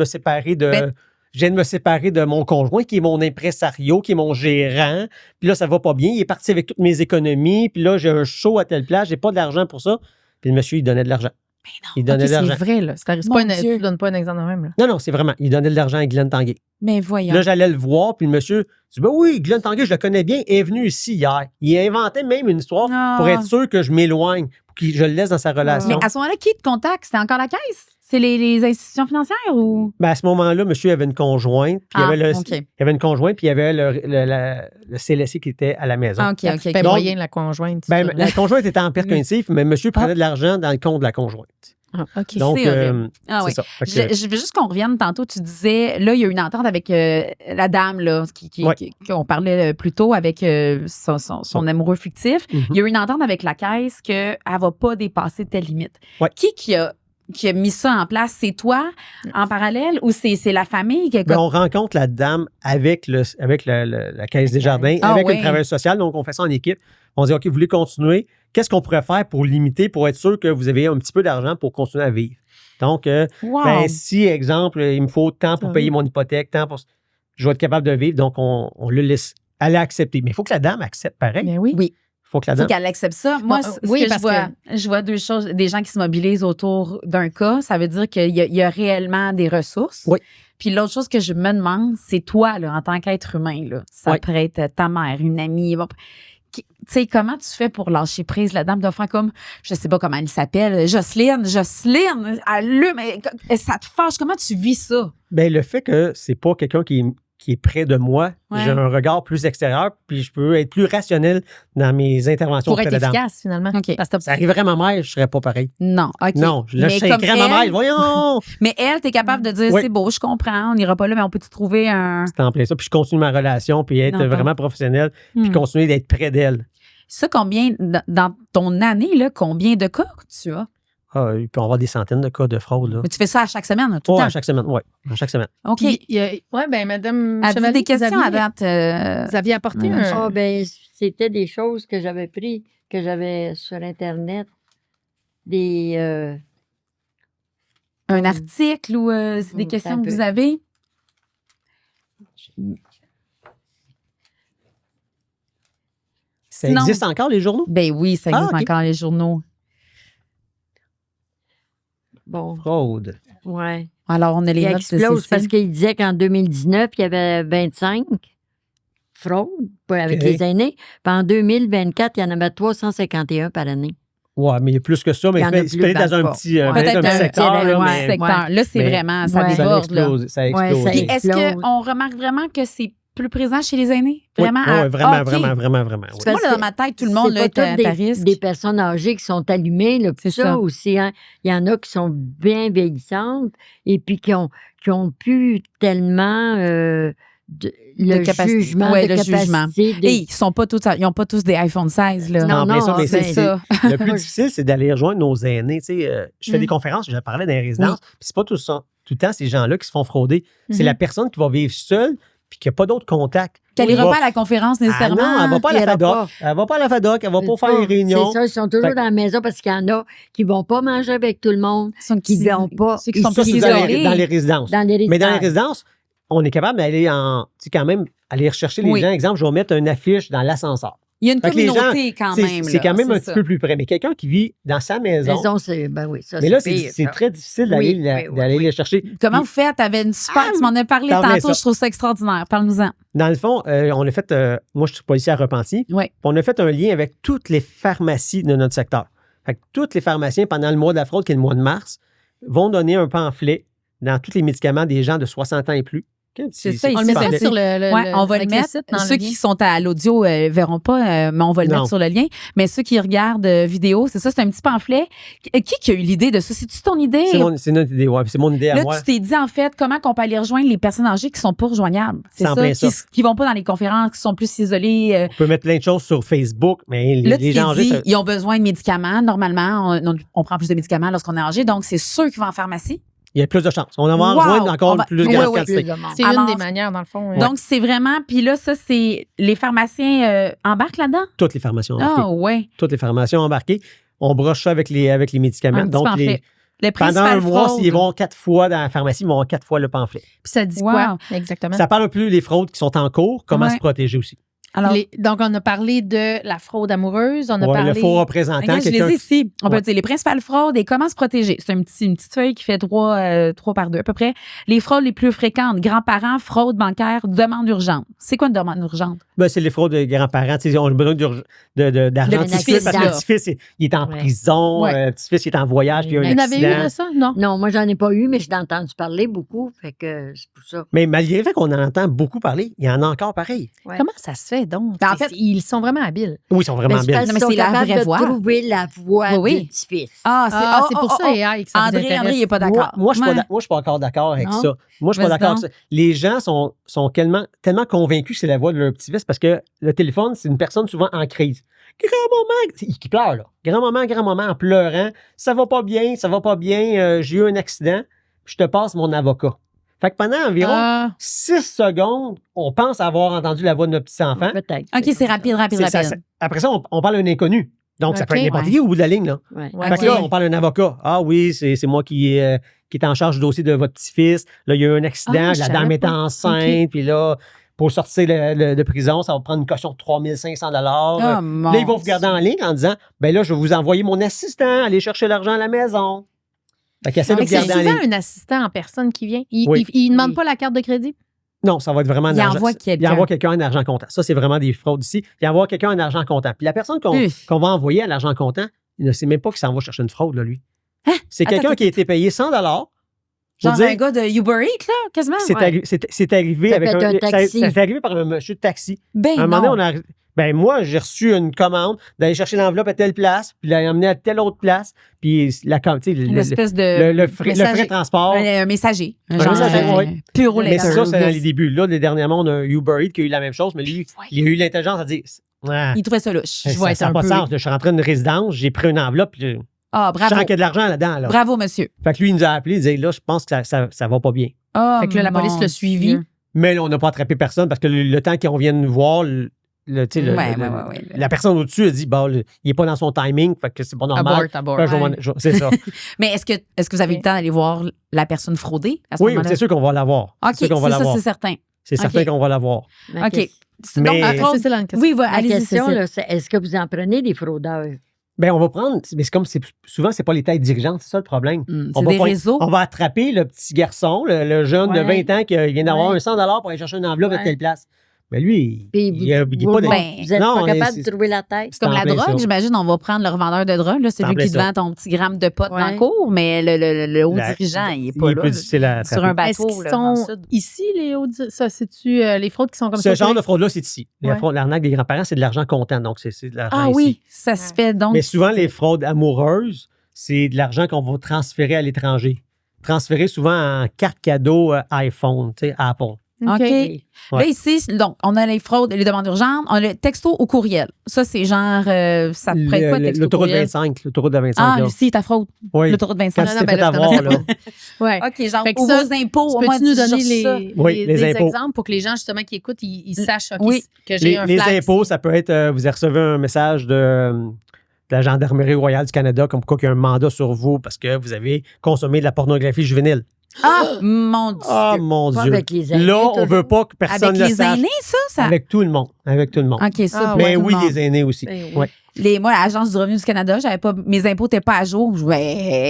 me séparer de mon conjoint, qui est mon impresario, qui est mon gérant. Puis là, ça va pas bien. Il est parti avec toutes mes économies. Puis là, j'ai un show à telle place, j'ai pas d'argent pour ça. Puis le monsieur, il donnait de l'argent. Mais non. Il donnait de l'argent. C'est vrai, là. Tu donnes pas un exemple de même, là. Non, c'est vraiment. Il donnait de l'argent à Guylaine Tanguay. Mais voyons. Là, j'allais le voir, puis le monsieur dit ben oui, Guylaine Tanguay, je le connais bien, il est venu ici hier. Il a inventé même une histoire pour être sûr que je m'éloigne, pour que je le laisse dans sa relation. Mais à ce moment-là, qui te contacte? C'était encore la caisse? C'est les institutions financières ou? Ben à ce moment-là, monsieur avait une conjointe, puis il y avait une conjointe, puis il y avait le CLSC qui était à la maison. OK. Ben, moyen de la conjointe. La conjointe était en perte cognitive, mais monsieur prenait de l'argent dans le compte de la conjointe. OK, donc, c'est horrible. c'est ça. Je veux juste qu'on revienne tantôt. Tu disais, là, il y a eu une entente avec la dame, là, qu'on parlait plus tôt avec son amoureux fictif. Il y a eu une entente avec la caisse qu'elle ne va pas dépasser telle limite. Ouais. Qui a mis ça en place? C'est toi en parallèle ou c'est la famille? On rencontre la dame avec la Caisse des Jardins, avec une travailleuse sociale. Donc, on fait ça en équipe. On dit, OK, vous voulez continuer? Qu'est-ce qu'on pourrait faire pour limiter, pour être sûr que vous avez un petit peu d'argent pour continuer à vivre? Donc, si, exemple, il me faut tant pour payer mon hypothèque, tant pour... Je vais être capable de vivre. Donc, on le laisse. Elle a accepté. Mais il faut que la dame accepte pareil. Mais oui. Il faut qu'elle accepte ça. Moi, je vois deux choses. Des gens qui se mobilisent autour d'un cas, ça veut dire qu'il y a réellement des ressources. Oui. Puis l'autre chose que je me demande, c'est toi, là, en tant qu'être humain, là, ça pourrait être ta mère, une amie. Bon, tu sais, comment tu fais pour lâcher prise? La dame doit faire comme, je sais pas comment elle s'appelle, Jocelyne, allume, ça te fâche. Comment tu vis ça? Bien, le fait que c'est pas quelqu'un qui est près de moi, j'ai un regard plus extérieur, puis je peux être plus rationnel dans mes interventions pour être efficace, finalement. Okay. Parce que ça arriverait à ma mère, je serais pas pareil. Non, OK. Non, là, je serais à ma mère, voyons! Mais elle, t'es capable de dire, c'est beau, je comprends, on n'ira pas là, mais on peut-tu trouver un... C'est en plein ça, puis je continue ma relation, puis être vraiment professionnel, puis continuer d'être près d'elle. Ça, dans ton année, là, combien de cas tu as? Il peut y avoir des centaines de cas de fraude. Là. Mais tu fais ça à chaque semaine, tout le temps? À chaque semaine, oui. À chaque semaine. OK. Madame Avez-vous des questions à date? Vous aviez apporté c'était des choses que j'avais prises, que j'avais sur Internet, des un article ou c'est des questions que vous avez? Ça Sinon- existe encore, les journaux? Ben oui, ça existe OK. encore, les journaux. Bon, Fraude. ouais. Alors, on a les Il notes de explose Cécile. parce qu'il disait qu'en 2019, il y avait 25 fraudes avec OK. les aînés. Puis en 2024, il y en avait 351 par année. Ouais, mais il y a plus que ça, mais Il y en a c'est peut-être plus, dans un ben, petit, pas. peut-être un Peut-être petit secteur. Là, ouais, mais secteur. Là, c'est mais- vraiment, ça Ouais. ça a déborde. Là. explosé. Ça a Ouais, explosé. ça Puis est-ce explose. qu'on remarque vraiment que c'est plus présent chez les aînés? Oui, Vraiment? ouais, vraiment, Ah, OK. vraiment. Oui. Moi, là, dans ma tête, tout le monde C'est là, pas est toutes à risque. des personnes âgées qui sont allumées, là, C'est puis ça ça. aussi. Hein. Il y en a qui sont bien vieillissantes et puis qui ont plus tellement le capacité. jugement, Ouais, de le capacité. jugement. Et ils n'ont pas tous des iPhone 16. Là. Non, bien sûr, mais c'est ça. Le plus difficile, c'est d'aller rejoindre nos aînés. Tu sais, je fais des conférences, je parlais dans les résidences, puis c'est pas tout le temps ces gens-là qui se font frauder. C'est la personne qui va vivre seule puis qui n'a pas d'autres contacts. Qu'elle Oui, n'ira va- pas à la conférence Ah nécessairement. non, elle va pas à la Puis elle FADOC. va Elle va pas à la FADOC, elle va pas faire les réunions. C'est ça, ils sont toujours Fait- dans la maison parce qu'il y en a qui vont pas manger avec tout le monde, Ceux qui ne vont pas. Ceux qui sont Ils plus Ça, c'est dans isolés. les résidences. dans les Mais dans les résidences. résidences, on est capable d'aller quand même aller rechercher les Oui. gens. Exemple, je vais mettre une affiche dans l'ascenseur. Il y a une Fait que les communauté quand même. C'est là, quand même un ça. petit peu plus près. Mais quelqu'un qui vit dans sa maison, Maison, c'est. Ben oui, ça, mais là, pire, c'est ça. très difficile d'aller Oui, d'aller oui. les chercher. Comment Puis, vous faites? T'avais une super... tu m'en as parlé T'en reviens tantôt, ça. je trouve ça extraordinaire. Parle-nous-en. Dans le fond, on a fait, moi, je suis policier à Repentis, Oui. puis on a fait un lien avec toutes les pharmacies de notre secteur. Fait que tous les pharmaciens, pendant le mois de la fraude, qui est le mois de mars, vont donner un pamphlet dans tous les médicaments des gens de 60 ans et plus. C'est ça, On le C'est met parfait. ça sur le Ouais, on va le avec mettre. site dans Ceux le qui lien. sont à l'audio verront pas, mais on va le Non. mettre sur le lien. Mais ceux qui regardent vidéo, c'est ça, c'est un petit pamphlet. Qui a eu l'idée de ça? C'est-tu ton idée? C'est notre idée, ouais, puis c'est mon idée à Là, moi. tu t'es dit, en fait, comment qu'on peut aller rejoindre les personnes âgées qui sont pas rejoignables? C'est C'est en ça, plein ça. qui vont pas dans les conférences, qui sont plus isolés. On peut mettre plein de choses sur Facebook, mais Là, les tu gens t'es âgés, dit, ils ont besoin de médicaments. Normalement, on prend plus de médicaments lorsqu'on est âgé. Donc, c'est sûr qu'ils vont en pharmacie. il y a plus de chances. On en va en Wow! rejoindre encore On va- plus Oui, grande oui, quantité. Plus de monde. C'est Alors, une des manières, dans le fond. Donc, c'est vraiment... Puis là, ça, c'est... Les pharmaciens embarquent là-dedans? Toutes les pharmacies embarquées. Ah, ouais. Toutes les pharmacies embarquées. On broche ça avec les médicaments. Un petit Donc, pamphlet. Le pendant principal un mois, fraude. s'ils vont 4 fois dans la pharmacie, ils vont avoir 4 fois le pamphlet. Puis ça dit Wow. quoi, exactement? Ça parle un peu des fraudes qui sont en cours, comment Ouais. se protéger aussi. Alors, Donc, on a parlé de la fraude amoureuse, on a Ouais, parlé... le faux représentant, regarde, je quelqu'un les ai ici. On peut Ouais. dire les principales fraudes et comment se protéger. C'est une petite feuille qui fait 3 par 2 à peu près. Les fraudes les plus fréquentes, grands-parents, fraude bancaire, demande urgente. C'est quoi une demande urgente? Ben, c'est les fraudes de grands-parents. Tu sais, on a besoin d'argent Le de petit-fils, parce que là. le petit-fils, il est en Ouais. prison, Ouais. le petit-fils, il est en voyage, puis il y a un Vous en avez eu accident. de ça? Non? Non, moi, j'en ai pas eu, mais je l'ai entendu parler beaucoup. Fait que c'est pour ça. Mais malgré le fait qu'on en entend beaucoup parler, il y en a encore pareil. Ouais. Comment ça se fait, donc? Ben, en fait- Ils sont vraiment habiles. Oui, ils sont vraiment Ben, c'est bien. parce Non, mais qu'ils c'est sont la capables vraie de voix. trouver la voix Oui, oui. du petit-fils. C'est pour ça, AI, que ça vous André, intéresse. il n'est pas d'accord. Moi, je Ouais. ne suis pas encore d'accord avec Non? ça. Moi, je suis pas Vas-y d'accord donc. avec ça. Les gens sont tellement convaincus que c'est la voix de leur petit-fils parce que le téléphone, c'est une personne souvent en crise. Grand-maman, qui pleure, là. Grand-maman en pleurant. Ça va pas bien, j'ai eu un accident, je te passe mon avocat. Fait que pendant environ Ah, 6 secondes, on pense avoir entendu la voix de notre petit-enfant. Peut-être. OK, c'est rapide. Après ça, on parle d'un inconnu. Donc, ça peut OK. être n'importe Ouais. qui au bout de la ligne, là. Ouais. Ouais. Fait que là, OK. on parle d'un avocat. Ah oui, c'est moi qui est en charge du dossier de votre petit-fils. Là, il y a eu un accident, Ah, je la dame savais est pas. enceinte, puis là, pour sortir de prison, ça va prendre une caution de 3 500 $. Oh, mon Là, ils vont vous Dieu. garder en ligne en disant, ben là, je vais vous envoyer mon assistant, aller chercher l'argent à la maison. Fait qu'il essaie de Mais vous c'est garder en souvent ligne. un assistant en personne qui vient. Il Oui. ne demande Oui. pas la carte de crédit? Non, ça va être vraiment en Il argent. envoie Il quelqu'un. envoie quelqu'un en argent comptant. Ça, c'est vraiment des fraudes ici. Il envoie quelqu'un en argent comptant. Puis la personne Uf. qu'on va envoyer à l'argent comptant, il ne sait même pas qu'il s'en va chercher une fraude, là, lui. Hein? C'est Attends, quelqu'un qui a été payé 100 $. Faut Genre dire, un gars de Uber Eats, là, quasiment. c'est ouais. c'est arrivé Ça avec peut être un taxi. c'est arrivé par un monsieur de taxi. Ben À un moment non. donné, moi, j'ai reçu une commande d'aller chercher l'enveloppe à telle place, puis l'a emmener à telle autre place, puis tu sais, Une espèce de... le frais messager. de transport. Un messager. Un Genre, messager, oui. pur Mais légal. ça, c'est dans les débuts. Là, dernièrement, on a un Uber Eats qui a eu la même chose, mais lui, Ouais. il a eu l'intelligence à dire ouais, Il trouvait ça louche. Je vais être ça n'a un pas de peu- sens. Je suis rentré dans une résidence, j'ai pris une enveloppe, puis Ah, je bravo. sens qu'il y a de l'argent là-dedans. Là. Bravo, monsieur. Fait que lui, il nous a appelé, il disait là, je pense que ça va pas bien. Oh, Fait que là, la police mon l'a suivi. Dieu. Mais là, on n'a pas attrapé personne parce que le temps qu'on vienne nous voir, la personne au-dessus a dit, bon, il n'est pas dans son timing, fait que c'est pas normal. Abort. C'est ça. Mais est-ce que vous avez eu le temps d'aller voir la personne fraudée à ce Oui, moment-là? c'est sûr qu'on va l'avoir. OK, c'est ça, c'est certain. C'est certain OK. qu'on va l'avoir. OK. Mais- Donc, c'est la question. oui, La allez-y, question, Cécile. là, c'est est-ce que vous en prenez des fraudeurs? Ben, on va prendre, mais souvent, c'est pas les têtes dirigeantes, c'est ça le problème. C'est des réseaux. On va attraper le petit garçon, le jeune de 20 ans qui vient d'avoir Ouais. un 100 pour aller chercher une enveloppe à Ouais. telle place. Mais lui, Puis il est vous, pas de... Ben, vous êtes non, pas capable c'est- de trouver la tête? C'est comme en la plein drogue, ça. j'imagine, on va prendre le revendeur de drogue, là, C'est en celui plein qui te ça. vend ton petit gramme de pot dans Ouais. le cours, mais le haut La- dirigeant, il n'est pas il là. peut difficile à Sur attraper. un Est-ce bateau, qu'ils là, dans le sont sud. ici, ça, c'est-tu les fraudes qui sont comme Ce ça? genre de fraude-là, c'est ici. Ouais. L'arnaque des grands-parents, c'est de l'argent comptant, donc c'est de l'argent Ah ici. oui, ça se fait donc. Mais souvent, les fraudes amoureuses, c'est de l'argent qu'on va transférer à l'étranger. Transférer souvent en carte cadeau iPhone, tu sais, Apple. OK. Oui. Là, ici, donc, on a les fraudes, les demandes urgentes, on a le texto ou courriel. Ça, c'est genre, ça te prête quoi, texto L'autoroute courriel? 25, l'autoroute de 25. Ah, là. Lucie, ta fraude. Oui. L'autoroute Quand 25. tu non, t'es ben fait là, avoir, là. Ouais. OK, genre, Fait que ou ça, vos impôts. Tu Moi, peux-tu nous genre donner ça. Oui, les des impôts. exemples pour que les gens, justement, qui écoutent, ils sachent OK, Oui. que j'ai un Les flag impôts, ici. ça peut être, vous avez reçu un message de la Gendarmerie royale du Canada, comme quoi qu'il y a un mandat sur vous parce que vous avez consommé de la pornographie juvénile. Ah, mon Dieu. Ah, mon Pas Dieu. avec les aînés, Là, on toujours. veut pas que personne Avec le les sache. aînés, ça? Avec tout le monde. Avec tout le monde. OK, ça, Ah, pour Mais tout le oui, monde. les aînés aussi. Ben oui. Ouais. Moi, l'Agence du revenu du Canada, mes impôts n'étaient pas à jour. Je disais,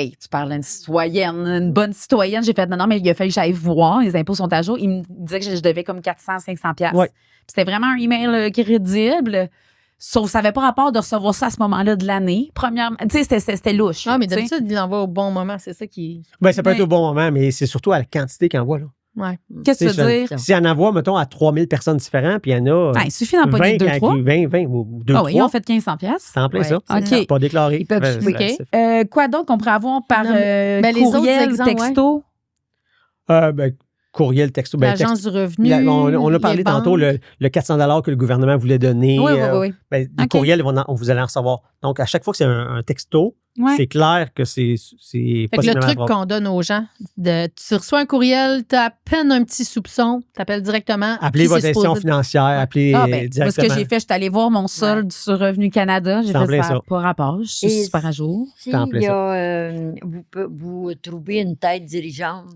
hey, tu parles d'une citoyenne, une bonne citoyenne. J'ai fait, non, mais il a fallu que j'aille voir. Les impôts sont à jour. Il me disait que je devais comme 400, 500 piastres. Ouais. C'était vraiment un email crédible. Sauf que ça n'avait pas rapport de recevoir ça à ce moment-là de l'année. Premièrement, tu sais, c'était louche. Ah, mais tu sais. d'habitude, il l'envoie au bon moment. C'est ça qui. Ben, ça peut être Mais- au bon moment, mais c'est surtout à la quantité qu'il envoie. Là. Ouais. Qu'est-ce que tu veux C'est dire? ça. Si on envoie, mettons, à 3000 personnes différentes, puis il y en a Ben, il suffit d'en pogner 2, 3. 20 ou 2, Ah 3. oui, on fait 1500 piastres. C'est en plein Ouais, ça. c'est OK. Pas déclaré. Ils peuvent Ben, switcher. Quoi d'autre qu'on pourrait avoir par Non, ben, les autres courriel ou exemples, texto? Ben, courriel, texto. Ben, L'Agence du revenu. on a les parlé tantôt, banques. le 400 que le gouvernement voulait donner. Oui, oui. Ben, des OK. courriels, vous allez en recevoir. Donc, à chaque fois que c'est un texto, Ouais. c'est clair que c'est Fait que le possiblement truc fraude. qu'on donne aux gens, tu reçois un courriel, tu as à peine un petit soupçon, tu appelles directement. Appelez qui votre c'est institution supposé- financière, appelez Ah, ben, moi, ce directement. que j'ai fait, je suis allée voir mon solde sur Revenu Canada. J'ai C'est en fait plein ça ça. par rapport. Je suis Et super à jour. S'il en plein y a, vous trouvez une tête dirigeante,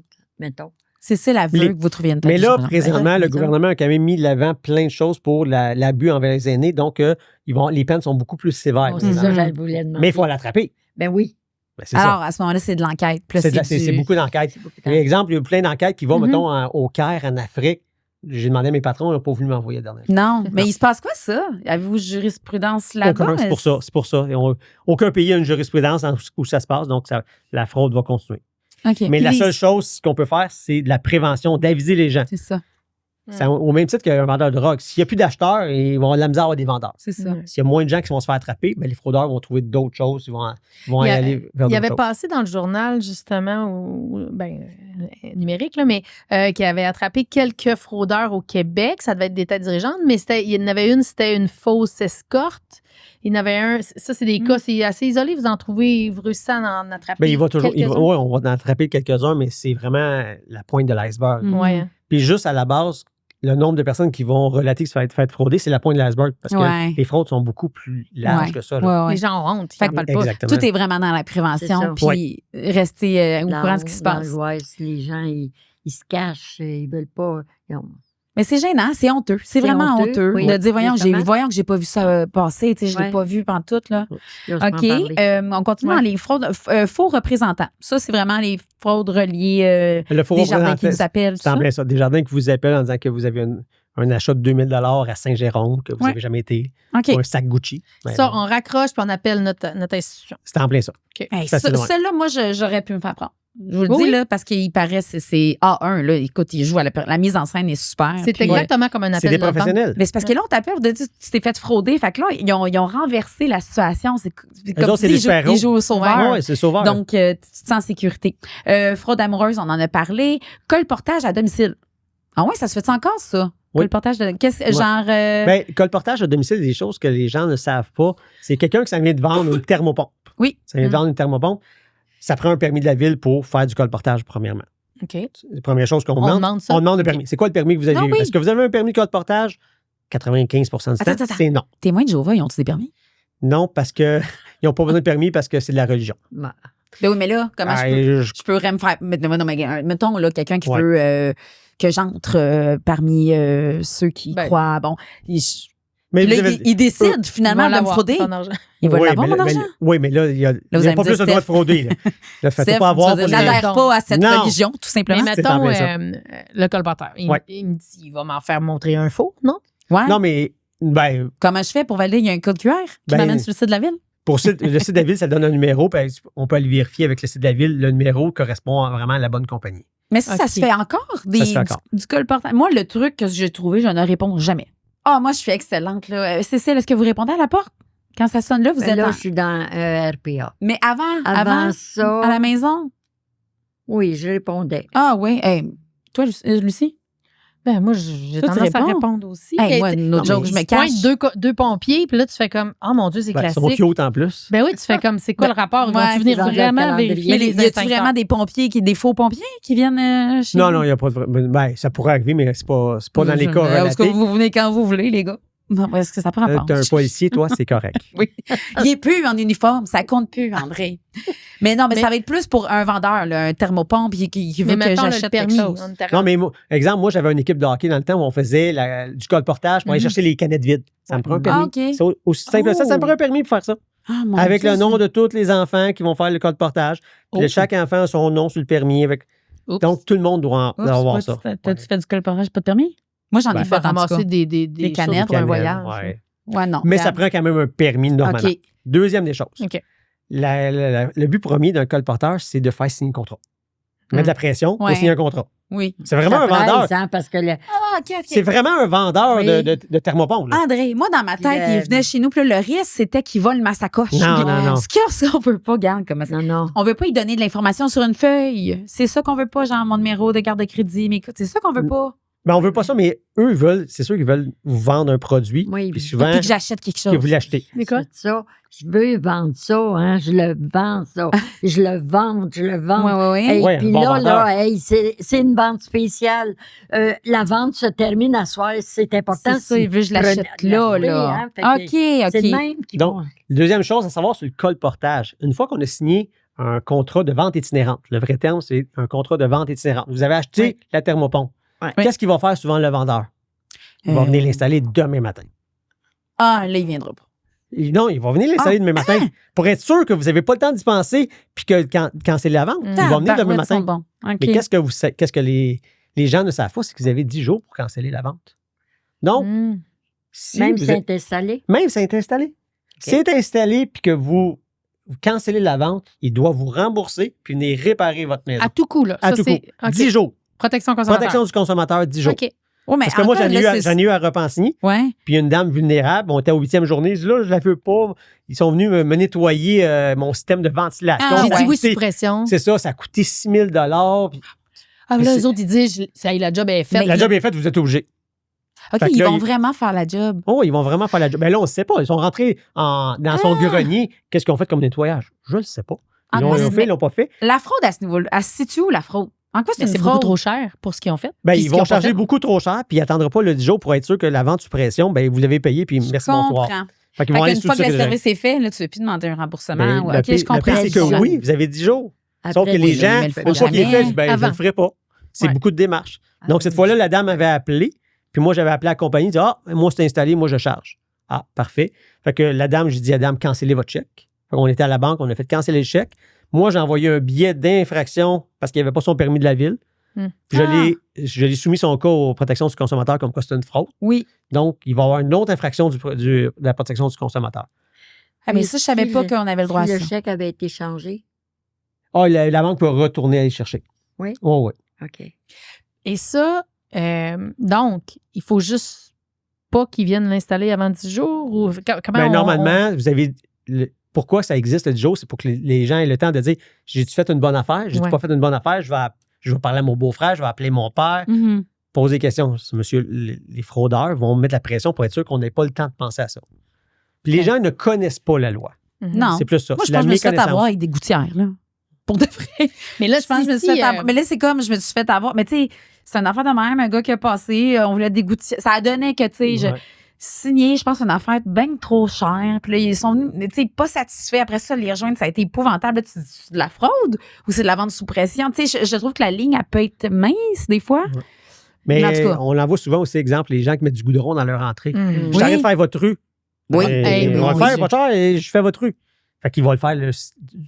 mettons. C'est la vue Les- que vous trouviez une tête. Mais là, de présentement, Ouais, le c'est ça. gouvernement a quand même mis de l'avant plein de choses pour l'abus envers les aînés. Donc, les peines sont beaucoup plus sévères. Bon, c'est présentement. ça, je voulais demander. Mais il faut l'attraper. Ben oui. Ben, c'est Alors, à ce moment-là, c'est de l'enquête. Puis là, ça. C'est du- beaucoup d'enquêtes. C'est beaucoup de Par temps. exemple, il y a plein d'enquêtes qui vont, Mhm. mettons, au Caire, en Afrique. J'ai demandé à mes patrons, ils n'ont pas voulu m'envoyer la dernière fois. Non, mais il se passe quoi, ça? Avez-vous jurisprudence là-bas? Aucun, c'est pour ça. C'est pour ça. Aucun pays a une jurisprudence où ça se passe, donc la fraude va continuer. OK. Mais Puis la les- seule chose qu'on peut faire, c'est de la prévention, d'aviser les gens. C'est ça. C'est au même titre qu'un vendeur de drogue. S'il n'y a plus d'acheteurs, ils vont avoir de la misère à avoir des vendeurs. C'est ça. Ouais. S'il y a moins de gens qui vont se faire attraper, ben, les fraudeurs vont trouver d'autres choses. Ils vont Il y a- aller vers Il y d'autres avait choses. passé dans le journal, justement, numérique, là, mais qui avait attrapé quelques fraudeurs au Québec. Ça devait être des têtes dirigeantes, mais il y en avait une, c'était une fausse escorte. Il y en avait un, ça, c'est des cas, c'est assez isolé. Vous en trouvez, vous réussissez à en attraper. Ben, il va toujours. quelques-uns? Ouais, on va en attraper quelques-uns, mais c'est vraiment la pointe de l'iceberg. Mm. Ouais. Puis juste à la base, le nombre de personnes qui vont relater que ça va être fait frauder, c'est la pointe de l'iceberg. Parce Ouais. que les fraudes sont beaucoup plus larges Ouais. que ça. là. Ouais, ouais. Les gens ont honte, ils Fait n'en que- parlent pas. Exactement. Tout est vraiment dans la C'est ça. prévention, puis rester au courant de ce qui se passe. L'angoisse, les gens, ils se cachent, ils veulent pas. Mais c'est gênant, c'est honteux. C'est C'est vraiment honteux, honteux oui, de dire, justement. voyons que j'ai pas vu ça passer, tu sais, je l'ai Ouais. pas vu pantoute, là. Ils osent pas en OK, parler. on continue Ouais. dans les fraudes. Faux représentants. Ça, c'est vraiment les fraudes reliées Le faux des jardins qui représentant, nous appellent. tout c'est en ça. plein ça. Des jardins qui vous appellent en disant que vous avez un achat de 2000 à Saint-Jérôme, que vous Ouais. n'avez jamais été, OK. ou un sac Gucci. Ben, Ça, on raccroche puis on appelle notre institution. c'est en plein ça. Hey, facile, ouais. celle-là, moi, j'aurais pu me faire prendre. Je vous le Oui. dis, là, parce qu'il paraît, c'est A1, là. Écoute, il joue à la mise en scène est super. C'est puis- exactement comme un C'est appel des de vente. professionnels. Mais c'est parce que là, on t'appelle, on te dit, tu t'es fait frauder. Fait que là, ils ont renversé la situation. C'est comme autres, tu c'est dis, des super-héros. ils jouent au sauveur. Ouais, c'est sauveur. Donc, tu te sens en sécurité. Fraude amoureuse, on en a parlé. Colportage à domicile. Ah ouais, ça se fait encore, ça? Oui. Colportage de... Ouais. Genre... Ben, colportage à domicile, des choses que les gens ne savent pas. C'est quelqu'un qui s'en vient de vendre une thermopompe. Oui. Ça vient de vendre une thermopompe. Ça prend un permis de la ville pour faire du colportage, premièrement. OK. C'est la première chose qu'on On demande. demande ça? On demande le OK. permis. C'est quoi le permis que vous avez Ah eu? oui. Est-ce que vous avez un permis de colportage? 95 du temps, Attends. c'est non. Témoins de Jéhovah, ils ont-ils des permis? Non, parce qu'ils n'ont pas besoin de permis parce que c'est de la religion. Bah, Ben oui, mais là, comment je pourrais me faire. Non, mais mettons, là, quelqu'un qui veut que j'entre parmi ceux qui croient. Bon, mais là, il décide finalement de me frauder. Il va l'avoir, mon argent. Oui, mais là, il n'y a pas plus de droit de frauder. Là, faites pas avoir. J'adhère pas à cette religion, tout simplement. Mais mettons, le colporteur, il me dit, il va m'en faire montrer un faux, non? Ouais. Non, mais. Ben, comment je fais pour valider? Il y a un code QR qui m'amène sur le site de la ville? Pour le site de la ville, ça donne un numéro. Puis on peut aller vérifier avec le site de la ville. Le numéro correspond vraiment à la bonne compagnie. Mais ça se fait encore? Du colportage. Moi, le truc que j'ai trouvé, je ne réponds jamais. Ah, moi, je suis excellente. Là. Cécile, est-ce que vous répondez à la porte? Quand ça sonne là, vous êtes là, je suis dans RPA. Mais avant ça, à la maison? Oui, je répondais. Ah oui. Hey, toi, Lucie? Ben, moi, j'ai tendance à répondre aussi. Hey, moi, notre joke, je me cache. Deux pompiers, puis là, tu fais comme, oh mon Dieu, c'est classique. Ils sont cute en plus. Ben oui, tu fais comme, c'est quoi le rapport? Ils vont venir vraiment vérifier les extincteurs? Y a-tu vraiment des faux pompiers qui viennent chez Non, il n'y a pas de... Ben, ça pourrait arriver, mais c'est pas dans les cas relatés. Est-ce que vous venez quand vous voulez, les gars? Non, est-ce que ça prend pas? T'es un policier, toi, c'est correct. Oui. Il est plus en uniforme, ça compte plus, André. Mais non, mais ça va être plus pour un vendeur, là, un thermopompe qui veut que j'achète quelque chose. Non, mais exemple, moi, j'avais une équipe de hockey dans le temps où on faisait du colportage pour aller chercher les canettes vides. Ça me prend un permis. Okay. C'est aussi simple que ça me prend un permis pour faire ça. Avec le nom de tous les enfants qui vont faire le colportage. Chaque enfant a son nom sur le permis. Donc, tout le monde doit avoir ça. T'as-tu fait du colportage, pas de permis? Moi, j'en ai fait ramasser des canettes pour un voyage. Ouais, non. Mais ça prend quand même un permis normalement. Okay. Deuxième des choses. Okay. Le but premier d'un colporteur, c'est de faire signer un contrat. Mettre de la pression pour signer un contrat. Oui. C'est vraiment un vendeur. Parce que c'est vraiment un vendeur de thermopompe. André, moi, dans ma tête, il venait chez nous, puis le risque, c'était qu'il vole ma sacoche. Non. Ce qu'il y a, ça, on veut pas, garde comme ça. Non. On veut pas y donner de l'information sur une feuille. C'est ça qu'on veut pas, genre mon numéro de carte de crédit. Mais écoute, c'est ça qu'on veut pas. Ben, on veut pas ça, mais eux veulent, c'est sûr qu'ils veulent vous vendre un produit. Oui. Puis souvent, puis que j'achète quelque chose. Que vous l'achetez. Mais quoi? Ça, je veux vendre ça, hein, je le vends, ça. Je le vends. Oui. Puis c'est une vente spéciale. La vente se termine à soir, c'est important. C'est ça, il veut que je l'achète là. Hein, OK. C'est le même qui Donc, deuxième chose à savoir sur le colportage. Une fois qu'on a signé un contrat de vente itinérante, le vrai terme, c'est un contrat de vente itinérante. Vous avez acheté la thermopompe. Ouais. Qu'est-ce qu'il va faire souvent le vendeur? Il va venir l'installer demain matin. Ah, là, il viendra pas. Non, il va venir l'installer demain matin pour être sûr que vous n'avez pas le temps d'y penser puis que quand c'est la vente, il va venir demain matin. Bon. Okay. Mais qu'est-ce que les gens ne savent pas, c'est que vous avez 10 jours pour canceller la vente. Donc, si même si c'est installé? Même si c'est installé. Okay. Si c'est installé puis que vous cancellez la vente, il doit vous rembourser puis venir réparer votre maison. À tout coup, là. À tout coup. 10 jours. Protection consommateur. Protection du consommateur, 10 jours. OK. Oh, mais parce que moi, j'en ai eu à Repentigny. Ouais. Puis une dame vulnérable, on était au 8e journée. Je dis là, je la veux pas. Ils sont venus me nettoyer mon système de ventilation. J'ai dit oui sous pression. C'est ça a coûté 6 000 puis... là, les autres, ils disent, la job est faite. La job est faite, vous êtes obligés. OK, ils vont vraiment faire la job. Oh, ils vont vraiment faire la job. Ben là, on ne sait pas. Ils sont rentrés dans son grenier. Qu'est-ce qu'ils ont fait comme nettoyage? Je ne le sais pas. Ils l'ont fait, ils l'ont pas fait. La fraude à ce niveau-là, elle se situe où, la fraude? En quoi c'est beaucoup trop cher pour ce qu'ils ont fait? Ben, ils vont charger beaucoup trop cher, puis ils n'attendraient pas le 10 jours pour être sûr que la vente sous pression, ben, vous l'avez payé, puis merci, bonsoir. Fait qu'ils vont aller une fois que le service est fait, là, tu ne veux plus demander un remboursement. OK, je comprends. C'est que oui, vous avez 10 jours. Sauf que les gens, une fois qu'il est fait, je ne le ferai pas. C'est beaucoup de démarches. Donc, cette fois-là, la dame avait appelé, puis moi, j'avais appelé la compagnie, dit moi, c'est installé, moi, je charge. Ah, parfait. Fait que la dame, j'ai dit à la dame, cancellez votre chèque. Fait qu'on était à la banque, on a fait canceller le chèque. Moi, j'ai envoyé un billet d'infraction parce qu'il n'y avait pas son permis de la ville. Je l'ai soumis son cas aux protections du consommateur comme quoi c'est une fraude. Oui. Donc, il va y avoir une autre infraction de la protection du consommateur. Ah, mais ça, je ne savais pas qu'on avait le droit à ça. Le chèque avait été changé? Ah, la banque peut retourner aller chercher. Oui? Oh, oui. OK. Et ça, donc, il faut juste pas qu'ils viennent l'installer avant 10 jours? Ou comment normalement, vous avez... Pourquoi ça existe le 10 jours? C'est pour que les gens aient le temps de dire j'ai-tu fait une bonne affaire? J'ai-tu pas fait une bonne affaire? Je vais parler à mon beau-frère, je vais appeler mon père, poser des questions. Monsieur, les fraudeurs vont mettre la pression pour être sûr qu'on n'ait pas le temps de penser à ça. Puis les gens ne connaissent pas la loi. Non. C'est plus ça. Moi, je pense que je me suis fait avoir avec des gouttières, là. Pour de vrai. Mais là, je pense que je me suis fait avoir. Mais là, c'est comme je me suis fait avoir. Mais tu sais, c'est un enfant de même, un gars qui a passé, on voulait des gouttières. Ça a donné que, tu sais, signé, je pense, une affaire bien trop chère. Puis là, ils sont venus, tu sais, pas satisfaits. Après ça, les rejoindre, ça a été épouvantable. Là, c'est de la fraude ou c'est de la vente sous pression? Tu sais, je trouve que la ligne, elle peut être mince, des fois. Ouais. Mais en tout cas. on en voit souvent aussi, exemple, les gens qui mettent du goudron dans leur entrée. Mm. Je t'arrête de faire votre rue. Oui. Ils vont le oui. faire, pas cher, et je fais votre rue. Fait qu'ils vont le faire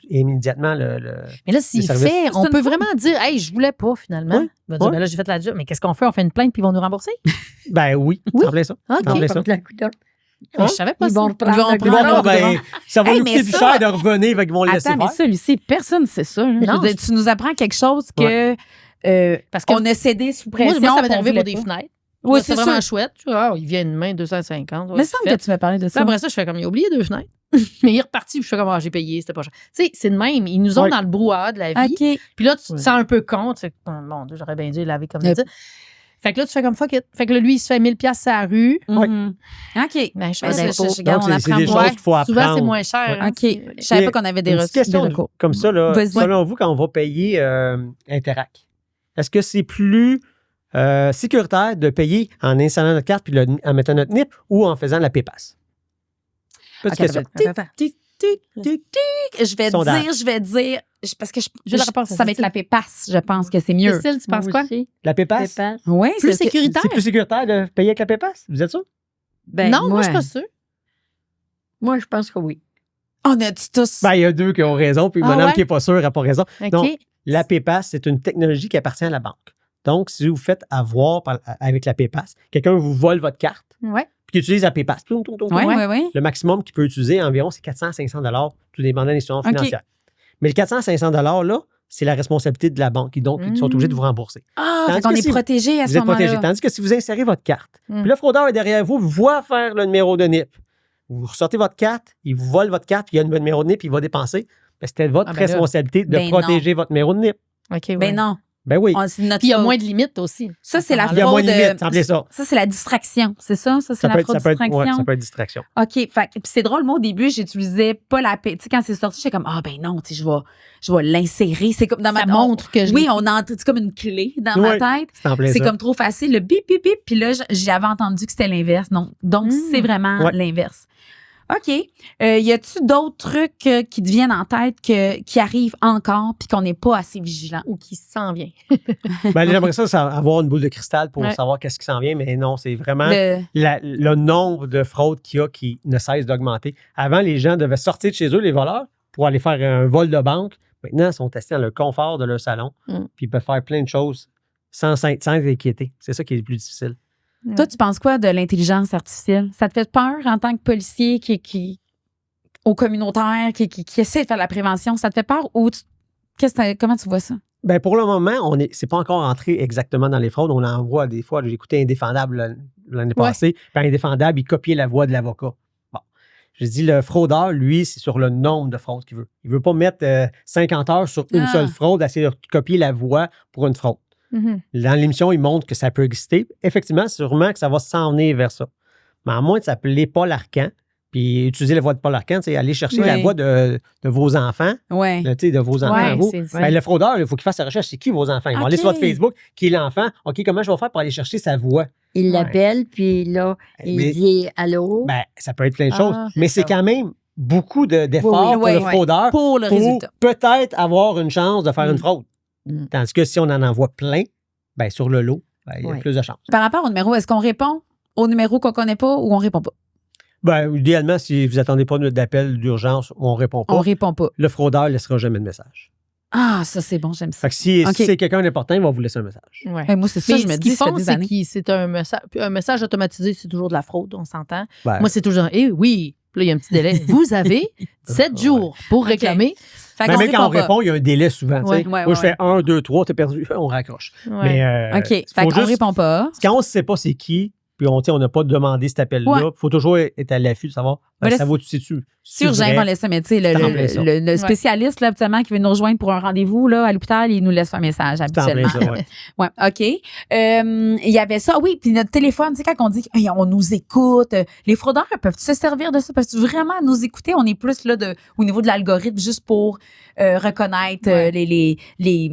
immédiatement. Mais là, s'il les services. fait, on C'est peut une vraiment dire, hey, je voulais pas finalement. Oui. Il va dire, Oui. ben là, j'ai fait la job. Mais qu'est-ce qu'on fait? On fait une plainte puis ils vont nous rembourser? Ben oui, Oui. c'est en plein ça. OK. En plein ça. Comme de la couleur. Mais je savais pas Ils ça. vont reprendre Ils vont le prendre Ils vont non, dire, ben, ça va Hey, nous mais coûter plus ça- cher de revenir, fait qu'ils vont le laisser Attends, mais faire. ça, Lucie, personne ne sait ça. Là. Je Non. veux dire, tu nous apprends quelque chose que Parce que on a cédé sous pression. moi, ça m'est qu'on arrivé pour voulait des pas. fenêtres. Oui, C'est c'est vraiment sûr. chouette. Ah, il vient une main, 250. Ouais, Mais il c'est semble fait. que tu m'as parlé de Puis ça. après ça, je fais comme, il a oublié 2 fenêtres. Mais il est reparti, puis je fais comme, j'ai payé, c'était pas cher. Tu sais, c'est de même. Ils nous ont Ouais. dans le brouhaha de la vie. OK. Puis là, tu te Ouais. sens un peu con. Tu sais, bon, j'aurais bien dû laver comme Yep. ça. Fait que là, tu fais comme fuck it. Fait que là, lui, il se fait 1000$ à la rue. Ouais. Mhm. OK. Ben, je Ben, fais je- des je- regarde, Donc, on c'est apprend des beaucoup. choses qu'il faut Souvent, apprendre. c'est moins cher. Ouais. hein. OK. Je savais pas qu'on avait des Une petite question recours. comme ça, là, Vas-y. selon vous, quand on va payer Interac, est-ce que c'est plus sécuritaire de payer en installant notre carte puis en mettant notre NIP ou en faisant la PayPass? Petite OK, question. attends. Tic, tic, tic, tic. Je vais Sondage. dire, parce que Je veux la réponse à ça va être Cécile. la PayPass, je pense que c'est mieux. Cécile, tu penses quoi? La PayPass? Pépasse. Oui, Plus c'est sécuritaire? C'est plus sécuritaire de payer avec la PayPass? Vous êtes sûr? Ben, Non, moi, je suis pas sûre. Moi, je pense que oui. On a-tu tous. Ben, il y a deux qui ont raison, puis Ah madame ouais? qui n'est pas sûre n'a pas raison. OK. Non. La PayPass, c'est une technologie qui appartient à la banque. Donc, si vous faites avoir avec la PayPass, quelqu'un vous vole votre carte, Ouais. puis qu'il utilise la PayPass, toum, toum, toum, toum, Oui, Ouais. oui, oui. le maximum qu'il peut utiliser environ, c'est 400-500 $, tout dépendant des institutions OK. financières. Mais le 400-500 $, là, c'est la responsabilité de la banque. Donc, ils sont obligés de vous rembourser. Ah, Tandis fait qu'on que est si protégé à Vous ce êtes protégé. moment-là. Tandis que si vous insérez votre carte, Mm. puis le fraudeur est derrière vous, voit faire le numéro de NIP. Vous ressortez votre carte, il vous vole votre carte, puis il y a le numéro de NIP, il va dépenser. Ben, c'était votre Ah, ben là. responsabilité de Ben protéger votre numéro de NIP. OK, ouais. Ben non. Ben oui. C'est notre Puis il y a faute. moins de limites aussi. Ça, c'est la Il y a moins fraude. de limites, semblait ça. Ça, c'est la distraction. C'est ça? Ça, c'est Ça la peut, être, fraude ça, peut être, ouais, distraction. ça peut être distraction. OK. Fait, puis c'est drôle, moi, au début, j'utilisais pas la paix. Tu sais, quand c'est sorti, j'étais comme, ah, ben non, tu sais, je vais l'insérer. C'est comme dans ma Ça montre que je Oui, l'ai- on entre, c'est comme une clé dans Ouais. ma tête. C'est en plein C'est ça. comme trop facile. Le bip, bip, bip. Puis là, j'avais entendu que c'était l'inverse. Non. Donc, c'est vraiment Ouais. l'inverse. OK. Y a-tu d'autres trucs qui te viennent en tête qui arrivent encore puis qu'on n'est pas assez vigilant? ou qui s'en vient. Ben, j'aimerais ça avoir une boule de cristal pour Ouais. savoir qu'est-ce qui s'en vient, mais non, c'est vraiment Le- le nombre de fraudes qu'il y a qui ne cesse d'augmenter. Avant, les gens devaient sortir de chez eux, les voleurs, pour aller faire un vol de banque. Maintenant, ils sont assis dans le confort de leur salon, Mm. puis ils peuvent faire plein de choses sans s'inquiéter. C'est ça qui est le plus difficile. Toi, tu penses quoi de l'intelligence artificielle? Ça te fait peur en tant que policier au communautaire, qui essaie de faire de la prévention? Ça te fait peur ou comment tu vois ça? Ben, pour le moment, c'est pas encore entré exactement dans les fraudes. On en voit des fois. J'ai écouté Indéfendable l'année Ouais. passée. Puis Indéfendable, il copiait la voix de l'avocat. Bon. Je dis, le fraudeur, lui, c'est sur le nombre de fraudes qu'il veut. Il veut pas mettre 50 heures sur une Ah. seule fraude, essayer de copier la voix pour une fraude. Mhm. Dans l'émission, il montre que ça peut exister. Effectivement, sûrement que ça va s'en venir vers ça. Mais à moins de s'appeler Paul Arcand, puis utiliser la voix de Paul Arcand, c'est aller chercher Oui. la voix de vos enfants, Ouais. là, tu sais, de vos enfants à Ouais, vous. c'est- Ben, le fraudeur, il faut qu'il fasse sa recherche. C'est qui vos enfants? Ils vont aller sur OK. votre Facebook, qui est l'enfant. OK, comment je vais faire pour aller chercher sa voix? Il l'appelle, puis là, il Mais- dit allô. Ben, ça peut être plein de Ah, choses. Mais c'est ça. quand même beaucoup d'efforts Oui, pour oui, le oui. fraudeur Pour le pour résultat. peut-être avoir une chance de faire Mm. une fraude. Mm. Tandis que si on en envoie plein, ben, sur le lot, ben, il y a Ouais. plus de chances. Par rapport au numéro, est-ce qu'on répond au numéro qu'on connaît pas ou on répond pas? Ben, idéalement, si vous n'attendez pas d'appel d'urgence, on ne répond pas. On répond pas. Le fraudeur ne laissera jamais de message. Ah, ça, c'est bon, j'aime ça. Fait que si OK. c'est quelqu'un d'important, il va vous laisser un message. Ouais. Moi, c'est ça, Mais je me ce dis, qu'ils ça fait font, des c'est années. que c'est un message automatisé, c'est toujours de la fraude, on s'entend. Ben, Moi, c'est toujours, oui, puis là, il y a un petit délai. Vous avez 7 Ouais. jours pour réclamer. Fait ben, qu'on même quand on répond pas. répond, il y a un délai souvent. tu sais. Ouais, ouais, Moi, je ouais. fais 1, 2, 3, t'es perdu, on raccroche. Ouais. Mais OK. Fait faut qu'on juste, répond pas. quand on ne sait pas c'est qui, puis on n'a pas demandé cet appel-là, il Ouais. faut toujours être à l'affût de savoir Mais là, ça vaut-tu sais-tu? C'est urgent qu'on laisse ça, mais tu sais, C'est en plein ça. le spécialiste, là, habituellement, qui veut nous rejoindre pour un rendez-vous, là, à l'hôpital, il nous laisse un message, C'est en plein habituellement. ça, ouais. Ouais, OK. Il y avait ça. Oui, puis notre téléphone, tu sais, quand on dit qu'on nous écoute, les fraudeurs peuvent se servir de ça? Peuvent vraiment nous écouter? On est plus là au niveau de l'algorithme juste pour reconnaître Ouais. les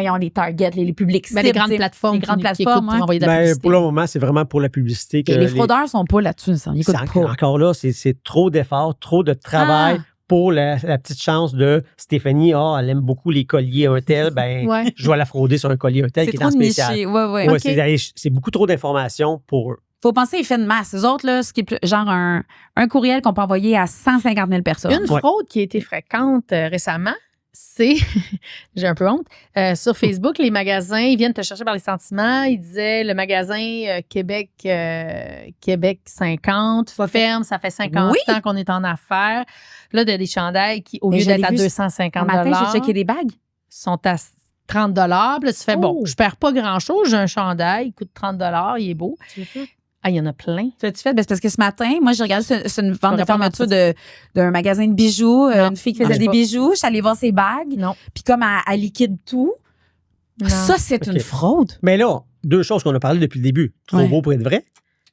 voyons, les targets, les publics cibles. Les grandes plateformes. Les grandes qui plateformes, écoutent pour envoyer de la Ben, publicité. pour le moment, c'est vraiment pour la publicité. Que Et les fraudeurs sont pas là-dessus, ça. Ils écoutent pas. Encore là, c'est trop d'efforts, trop de travail pour la petite chance de Stéphanie. Elle aime beaucoup les colliers un tel. Ben, Ouais. je vais la frauder sur un collier un tel C'est qui est trop en spécial. niché. Ouais. Ouais, Ok. c'est beaucoup trop d'informations pour eux. Faut penser effet de masse. Les autres, là, ce qui est genre un courriel qu'on peut envoyer à 150 000 personnes. Une fraude qui a été fréquente récemment, c'est, j'ai un peu honte, sur Facebook, les magasins, ils viennent te chercher par les sentiments. Ils disaient, le magasin Québec 50 ferme, ça fait 50 ans qu'on est en affaires. Là, il y a des chandails qui, au lieu d'être à 250 Un matin, j'ai checké des bagues. sont à 30 Puis là, tu fais, bon, je perds pas grand-chose, j'ai un chandail, il coûte 30 il est beau. Ah, il y en a plein. T'as-tu fait? Ben, c'est parce que ce matin, moi, j'ai regardé, c'est une vente de répondre à fermeture d'un magasin de bijoux. Non. Une fille qui faisait des bijoux. Je suis allée voir ses bagues. Non. Puis comme elle liquide tout. Non. Ça, c'est une fraude. Mais là, deux choses qu'on a parlé depuis le début. Trop beau pour être vrai.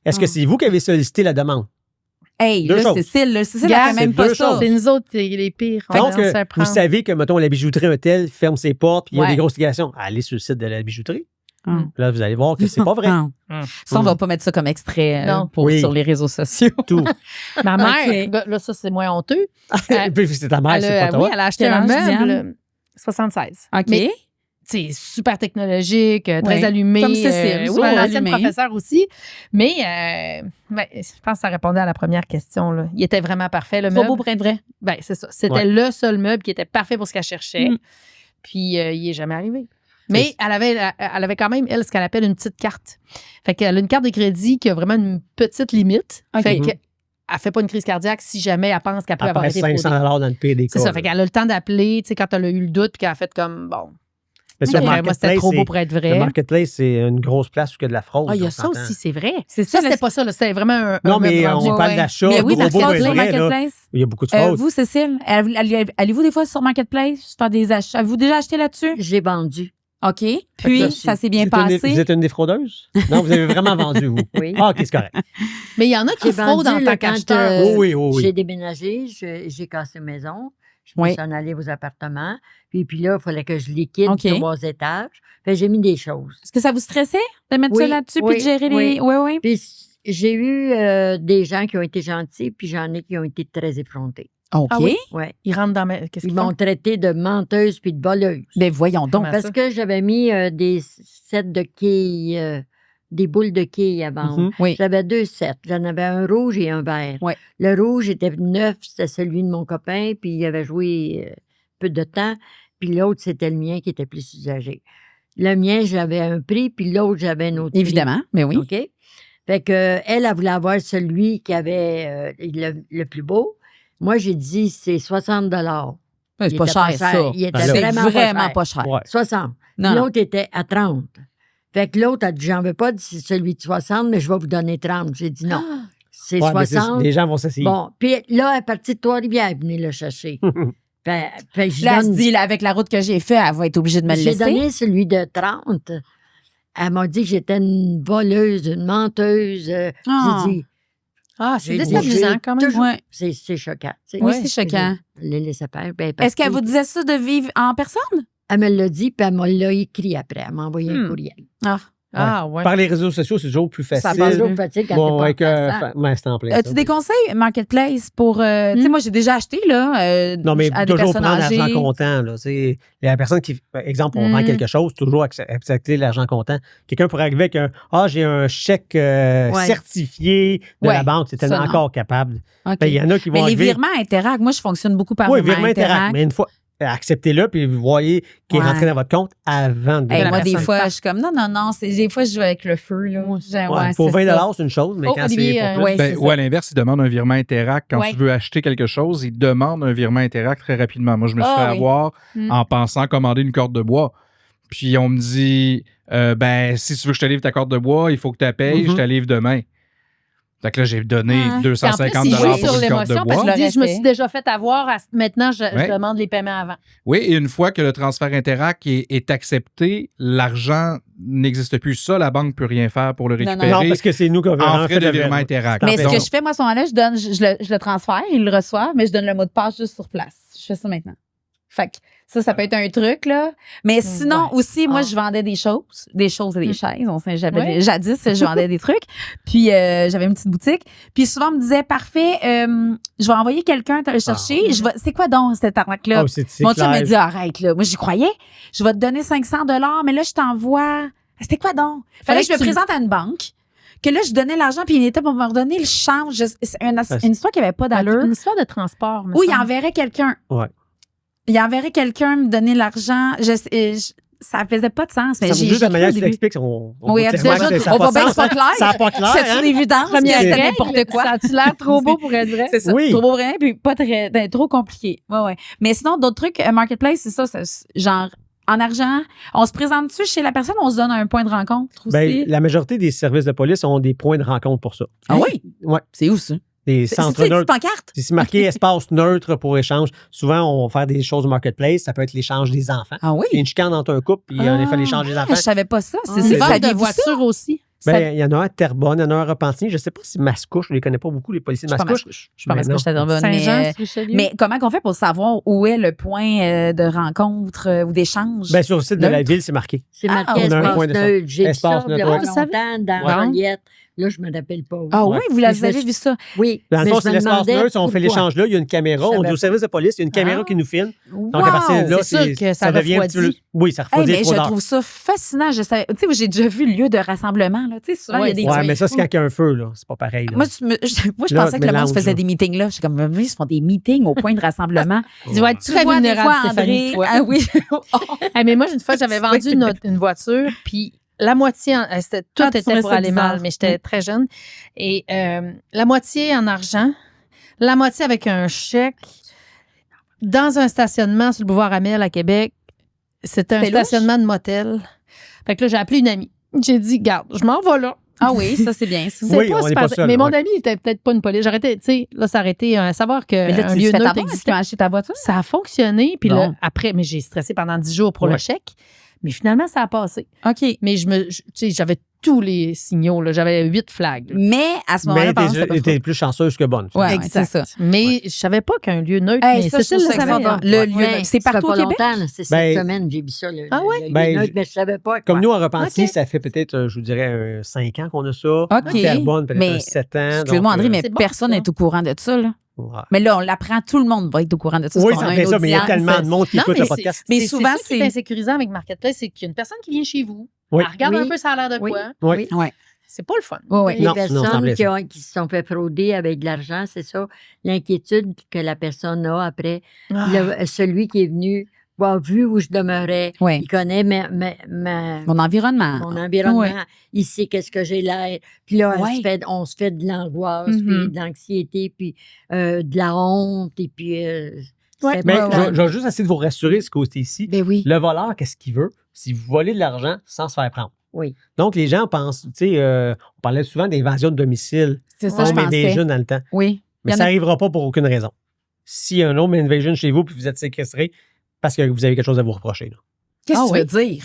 Est-ce que c'est vous qui avez sollicité la demande? Hey, Deux là, choses. Cécile, elle fait Regarde, même c'est pas deux ça. choses. C'est nous autres, les pires. Donc, On se fait vous prendre. savez que, mettons, la bijouterie un tel ferme ses portes, puis il y a Ouais. des grosses ligations. Allez sur le site de la bijouterie. Hum. Là, vous allez voir que c'est pas vrai. Non. Ça, on va pas mettre ça comme extrait Non. sur les réseaux sociaux. Tout. Ma mère, là, ça, c'est moins honteux. Puis c'est ta mère, c'est pas toi. Oui, elle a acheté Quel un âge, Diane? meuble 76. OK. Mais c'est super technologique, très Ouais. allumé. Comme Cécile, oui, super un ancien allumé. professeur aussi. Mais je pense que ça répondait à la première question. Là. Il était vraiment parfait, le Trop meuble. beau pour être vrai. Ben, c'est ça. C'était Ouais. le seul meuble qui était parfait pour ce qu'elle cherchait. Mm. Puis, il est jamais arrivé. Mais elle avait quand même, elle, ce qu'elle appelle une petite carte. Fait qu'elle a une carte de crédit qui a vraiment une petite limite. OK. Fait qu'elle ne fait pas une crise cardiaque si jamais elle pense qu'elle peut avoir Après été 500 fraudée. dans le pire des cas. C'est ça. là. Fait qu'elle a le temps d'appeler, tu sais, quand elle a eu le doute, puis qu'elle a fait comme, bon, Mais sur le moi, c'était marketplace, trop beau pour être le vrai. marketplace, c'est une grosse place où il y a de la fraude. Ah, il y a on ça s'entend. aussi, c'est vrai. C'est Ça, ça, c'était pas ça, là. C'était vraiment un. Non, un mais meuble rendu. on parle d'achat. Mais oui, gros beau Marketplace, et vrai, là. Marketplace. Il y a beaucoup de fraude. Vous, Cécile, allez-vous des fois sur Marketplace faire des achats? Avez-vous déjà acheté là-dessus? J'ai vendu. OK. Puis, là, ça s'est bien Vous êtes une des- passé. Vous êtes une des fraudeuses? Non, vous avez vraiment vendu, vous. Oui. Ah, OK, c'est correct. Mais il y en a qui J'ai fraudent en vendu, tant là, quand, qu'acheteur. Oui, oui. J'ai déménagé, j'ai cassé maison. Je me Oui. suis en allée aux appartements. Puis là, il fallait que je liquide OK. 3 étages. Fait que j'ai mis des choses. Est-ce que ça vous stressait de mettre ça Oui, là-dessus oui, puis de gérer oui. les. Oui, oui. Puis j'ai eu des gens qui ont été gentils, puis j'en ai qui ont été très effrontés. OK. Ah oui? Ouais. Ils rentrent dans ma. Qu'est-ce Ils qu'ils m'ont font? traité de menteuse puis de voleuse. Ben, voyons donc. Comment Parce ça? que j'avais mis des sets de quilles, des boules de quilles à vendre. Mhm. Oui. J'avais 2 sets. J'en avais un rouge et un vert. Ouais. Le rouge était neuf, c'était celui de mon copain, puis il avait joué peu de temps. Puis l'autre, c'était le mien qui était plus usagé. Le mien, j'avais un prix, puis l'autre, j'avais un autre prix. Évidemment. Mais oui. OK? Fait que elle voulait avoir celui qui avait le plus beau. Moi, j'ai dit, c'est 60 C'est Il pas était cher, pas cher. ça. Il était C'est vraiment pas vraiment cher. pas cher. Ouais. 60. Non, non. L'autre était à 30. Fait que l'autre a dit, j'en veux pas de celui de 60, mais je vais vous donner 30. J'ai dit non. C'est Ouais, mais 60. les gens vont s'essayer. Bon, puis là, elle est partie de Trois-Rivières, venez le chercher. Fait que je Là, elle se donne- dit, là, avec la route que j'ai faite, elle va être obligée de me le j'ai laisser. donné celui de 30. Elle m'a dit que j'étais une voleuse, une menteuse. Ah. J'ai dit, Ah, c'est J'ai déstabilisant bougé quand même. toujours. Ouais. c'est choquant. tu sais. Oui, c'est choquant. Les laissait faire. Ben, Est-ce qu'elle vous partie. disait ça de vivre en personne? Elle me l'a dit, puis elle me l'a écrit après. Elle m'a envoyé un courriel. Ah. Ah, ouais. Par les réseaux sociaux, c'est toujours plus Ça facile. passe C'est toujours facile quand Bon, t'es avec pas en face, hein. ouais, c'est en plein. As-tu ça. des conseils Marketplace pour. Tu sais, moi, j'ai déjà acheté, là. Non, mais à des toujours personnes prendre âgées. l'argent comptant. Là, la personne qui, par exemple, on vend quelque chose, toujours accepter l'argent comptant. Quelqu'un pourrait arriver avec j'ai un chèque certifié de Ouais, la banque, c'est tellement ça, non. encore capable. OK. Ben, il y en a qui vont Mais les arriver. virements Interact, moi, je fonctionne beaucoup par Oui, virement virement Interact. Interact. Mais une fois, acceptez-le, puis vous voyez qu'il est Ouais. rentré dans votre compte avant de Hey, la moi, des personne fois, part. je suis comme, non, des fois, je joue avec le feu, là. Ouais, pour 20 c'est une chose, mais Oh, quand Olivier, c'est pour plus, ouais. Ben, c'est ou ça. à l'inverse, ils demandent un virement Interact. Quand Ouais. tu veux acheter quelque chose, ils demandent un virement Interact très rapidement. Moi, je me suis Ah, fait oui. avoir Mm. en pensant commander une corde de bois. Puis on me dit, si tu veux que je te livre ta corde de bois, il faut que tu la payes, je te la livre demain. Fait que là, j'ai donné Ah. 250 Puis en plus, il joue pour sur une corde de l'émotion parce bois. qu'il dit, je me l'aurais suis fait. déjà fait avoir, maintenant, je Ouais. demande les paiements avant. Oui, et une fois que le transfert Interact est accepté, l'argent n'existe plus. Ça, la banque ne peut rien faire pour le Non, non. récupérer non, parce que c'est nous qui avons en fait frais de le virement Interact. Mais ce Donc, que je fais, moi, à ce moment-là, je le transfère, ils le reçoivent, mais je donne le mot de passe juste sur place. Je fais ça maintenant. Fait que ça peut être un truc, là. Mais sinon, aussi, moi, Ah. je vendais des choses et des chaises. Ouais. Jadis, je vendais des trucs. Puis, j'avais une petite boutique. Puis, souvent, on me disait, parfait, je vais envoyer quelqu'un te le chercher. C'est quoi donc cette arnaque-là? Oh, c'est Mon chum clair. me dit, arrête, là. Moi, j'y croyais. Je vais te donner 500 $, mais là, je t'envoie. C'était quoi donc? Fallait que je me présente à une banque. Que là, je donnais l'argent, puis il était pour me redonner le change. C'est une histoire qui n'avait pas d'allure. Une histoire de transport, me Où il semble. enverrait quelqu'un. Ouais. Il enverrait quelqu'un me donner l'argent. Ça faisait pas de sens. Mais Juste la manière que tu début. l'expliques, on Oui, voit déjà, clairement que ça on n'a voit bien pas que c'est pas de sens. clair. Ça n'a pas clair. C'est hein? une évidence. Première C'était règle, n'importe quoi. Ça a-tu l'air trop beau pour être vrai? C'est ça. Oui. Trop beau vrai, puis pas très, trop compliqué. Ouais. Mais sinon, d'autres trucs, Marketplace, c'est ça, genre, en argent, on se présente dessus chez la personne, on se donne un point de rencontre aussi. Ben, la majorité des services de police ont des points de rencontre pour ça. Ah oui? Ouais. C'est où ça? Des C'est centres une neutres. pancarte? C'est marqué espace neutre pour échange. Souvent, on va faire des choses au marketplace. Ça peut être l'échange des enfants. Ah oui? Il y a une chicane entre un couple, puis on a fait l'échange des enfants. Je savais pas ça. C'est C'est vente de saviez-vous ça? voitures aussi. Ben, il y en a un à Terrebonne, il y en a un à Repentigny. Je ne sais pas si Mascouche, je ne les connais pas beaucoup, les policiers de Je suis pas Mascouche. Je suis pas Mais Mascouche, non. j'étais bonne, Saint-Jean, Richelieu. mais comment qu'on fait pour savoir où est le point de rencontre ou d'échange? Ben, sur le site de la Neutre. ville, c'est marqué. C'est Ah, marqué on a un espace point de neutre. J'ai dit Espace ça neutre, il y a ouais. pas longtemps dans Ouais. Joliette. Là, je ne me rappelle pas. Ah Ouais. oui, vous Mais je l'avez me vu ça? Oui. Dans le mais fond, je c'est me l'espace demandais neutre. On fait pourquoi. l'échange là. Il y a une caméra. Je On dit savais au service de police, il y a une caméra qui nous filme. Wow! Donc, à partir de là, C'est sûr que ça devient un petit peu. refroidit. Oui, ça Hey, refroidit mais les je fraudeurs. trouve ça fascinant. Tu sais, j'ai déjà vu le lieu de rassemblement. Là. Tu sais, souvent, il y a des Ouais, mais ça, c'est quand il y a un feu, là. C'est pas pareil. là. Moi, je Là, pensais que le mélange, monde faisait là. des meetings là. Je suis comme, ils se font des meetings au point de rassemblement. Tu vas être très vois, des vulnérable, fois, Stéphanie. André. toi. Ah oui. Hey, mais moi, une fois, j'avais vendu une voiture, puis la moitié, tout Ah, tu était trouvais pour ça aller bizarre. mal, mais j'étais très jeune. Et la moitié en argent, la moitié avec un chèque, dans un stationnement sur le boulevard Amel à Québec. C'était un C'était louche? stationnement de motel. Fait que là, j'ai appelé une amie. J'ai dit, garde, je m'en vais là. Ah oui, ça, c'est bien. Ça. C'est Oui, on est super- pas seul, mais mon ouais. ami, il était peut-être pas une police. J'arrêtais, tu sais, là, ça aurait été savoir Mais là, qu'un tu lieu te fais neutre avoir. Est-ce existait. qu'ils ont acheté ta voiture? Ça a fonctionné. Puis Bon. là, après, mais j'ai stressé pendant 10 jours pour le Ouais. chèque. Mais finalement, ça a passé. OK. Mais tu sais, j'avais tous les signaux. Là. J'avais 8 flags. là. Mais à ce moment-là, Mais par exemple, c'était pas t'es trop. plus chanceuse que bonne. Ouais, c'est ça. Mais je savais pas qu'un lieu neutre. Hey, mais ça, je Cécile trouve le ça savait. extraordinaire. hein. Le lieu Ouais, neutre. C'est ça fait partout au pas Québec? longtemps, là, c'est Ben, cette semaine, j'ai vu ça. Ah ouais? le Ben, neutre, mais je savais pas. Comme quoi. nous, en Repentigny, Ok. ça fait peut-être, je vous dirais, 5 ans qu'on a ça. OK. Terrebonne, peut-être Mais 7 ans. excuse-moi, donc, André, mais c'est bon, personne ça. n'est au courant de ça. Là. ouais. Mais là, on l'apprend. Tout le monde va être au courant de ça. Oui, parce qu'on ça a fait une ça, mais il y a audience. tellement de monde qui Non, écoute mais le podcast. Mais c'est souvent, ça qui est c'est- insécurisant avec Marketplace, c'est qu'il y a une personne qui vient chez vous. Oui. Elle regarde Oui. un peu ça a l'air de Oui. quoi. Oui. Ouais. C'est pas le fun. Ouais, ouais. Les Non, non, c'est en personnes plein ça. qui se sont fait frauder avec de l'argent, c'est ça. L'inquiétude que la personne a après. Ah. Celui qui est venu, a vu où je demeurais. Ouais. Il connaît Mon environnement. mon environnement. Ouais. Il sait qu'est-ce que j'ai l'air. Puis là, Ouais. on se fait de l'angoisse, Mhm. puis de l'anxiété, puis de la honte, et puis... Ouais. Mais Ouais, je vais juste essayer de vous rassurer ce côté-ci. Ben oui. Le voleur, qu'est-ce qu'il veut? C'est vous voler de l'argent sans se faire prendre. Oui. Donc, les gens pensent, tu sais, on parlait souvent d'évasion de domicile, C'est ça, je home pensais. invasion dans le temps. Oui. Mais Il y en ça a- n'arrivera pas pour aucune raison. S'il y a un home invasion chez vous puis vous êtes séquestré, parce que vous avez quelque chose à vous reprocher. là. Qu'est-ce Ah que tu veux dire?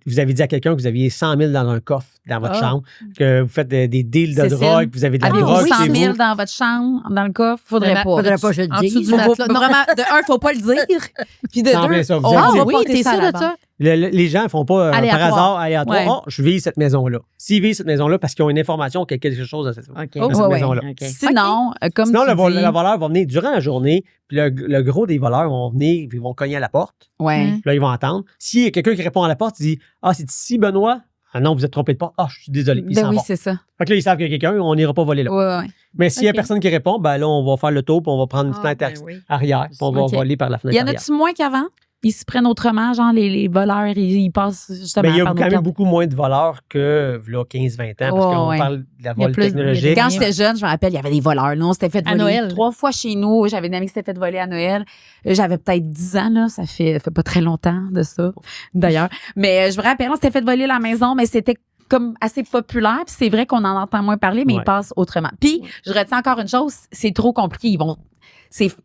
Vous avez dit à quelqu'un que vous aviez 100 000 dans un coffre dans votre Ah. chambre, que vous faites des deals de Cécile, drogue, que vous avez de la Avez-vous drogue 100 chez 000 vous. dans votre chambre, dans le coffre? Faudrait Vraiment, pas. Faudrait pas que je le En dessous dise. du matelas. Non. Vraiment, de un, faut pas le dire. Puis de C'est en deux, plein ça, vous on êtes va dit. Ah pas oui, porter t'es ça à sûr la de banque. ça? Les gens ne font pas par Aléatoire. hasard aléatoire. Ouais. Oh, je vis cette maison-là. S'ils vivent cette maison-là parce qu'ils ont une information qu'il y a quelque chose dans cette, OK. dans cette Oh, ouais, maison-là. OK. Sinon, comme Sinon, tu dis... le voleur va venir durant la journée, puis le gros des voleurs vont venir, puis ils vont cogner à la porte. Ouais. Mm. Puis là, ils vont entendre. S'il y a quelqu'un qui répond à la porte, il dit « Ah, c'est ici, Benoît? » Ah non, vous êtes trompé de porte. « Ah, je suis désolé. » Ils Ben s'en oui, vont. c'est ça. Fait que là, ils savent qu'il y a quelqu'un, on n'ira pas voler là. Ouais, ouais. Mais s'il y a Ok. personne qui répond, ben là, on va faire le tour, puis on va prendre une Ah, fenêtre ben oui. arrière, puis on va Ok. voler par la Y fenêtre en arrière. a-tu moins qu'avant? Ils se prennent autrement, genre les voleurs, ils passent justement Mais il y a par quand nos même cartes. beaucoup moins de voleurs que là, 15-20 ans, parce Ouais, qu'on ouais. parle de la Il y a vol plus- technologique. Quand j'étais jeune, je me rappelle, il y avait des voleurs. Nous, on s'était fait À voler Noël. 3 fois chez nous. J'avais une amie qui s'était fait voler à Noël. J'avais peut-être 10 ans, là. Ça fait pas très longtemps de ça, d'ailleurs. Mais je me rappelle, on s'était fait voler la maison, mais c'était comme assez populaire. Puis c'est vrai qu'on en entend moins parler, mais Ouais. ils passent autrement. Puis, je retiens encore une chose, c'est trop compliqué. Faut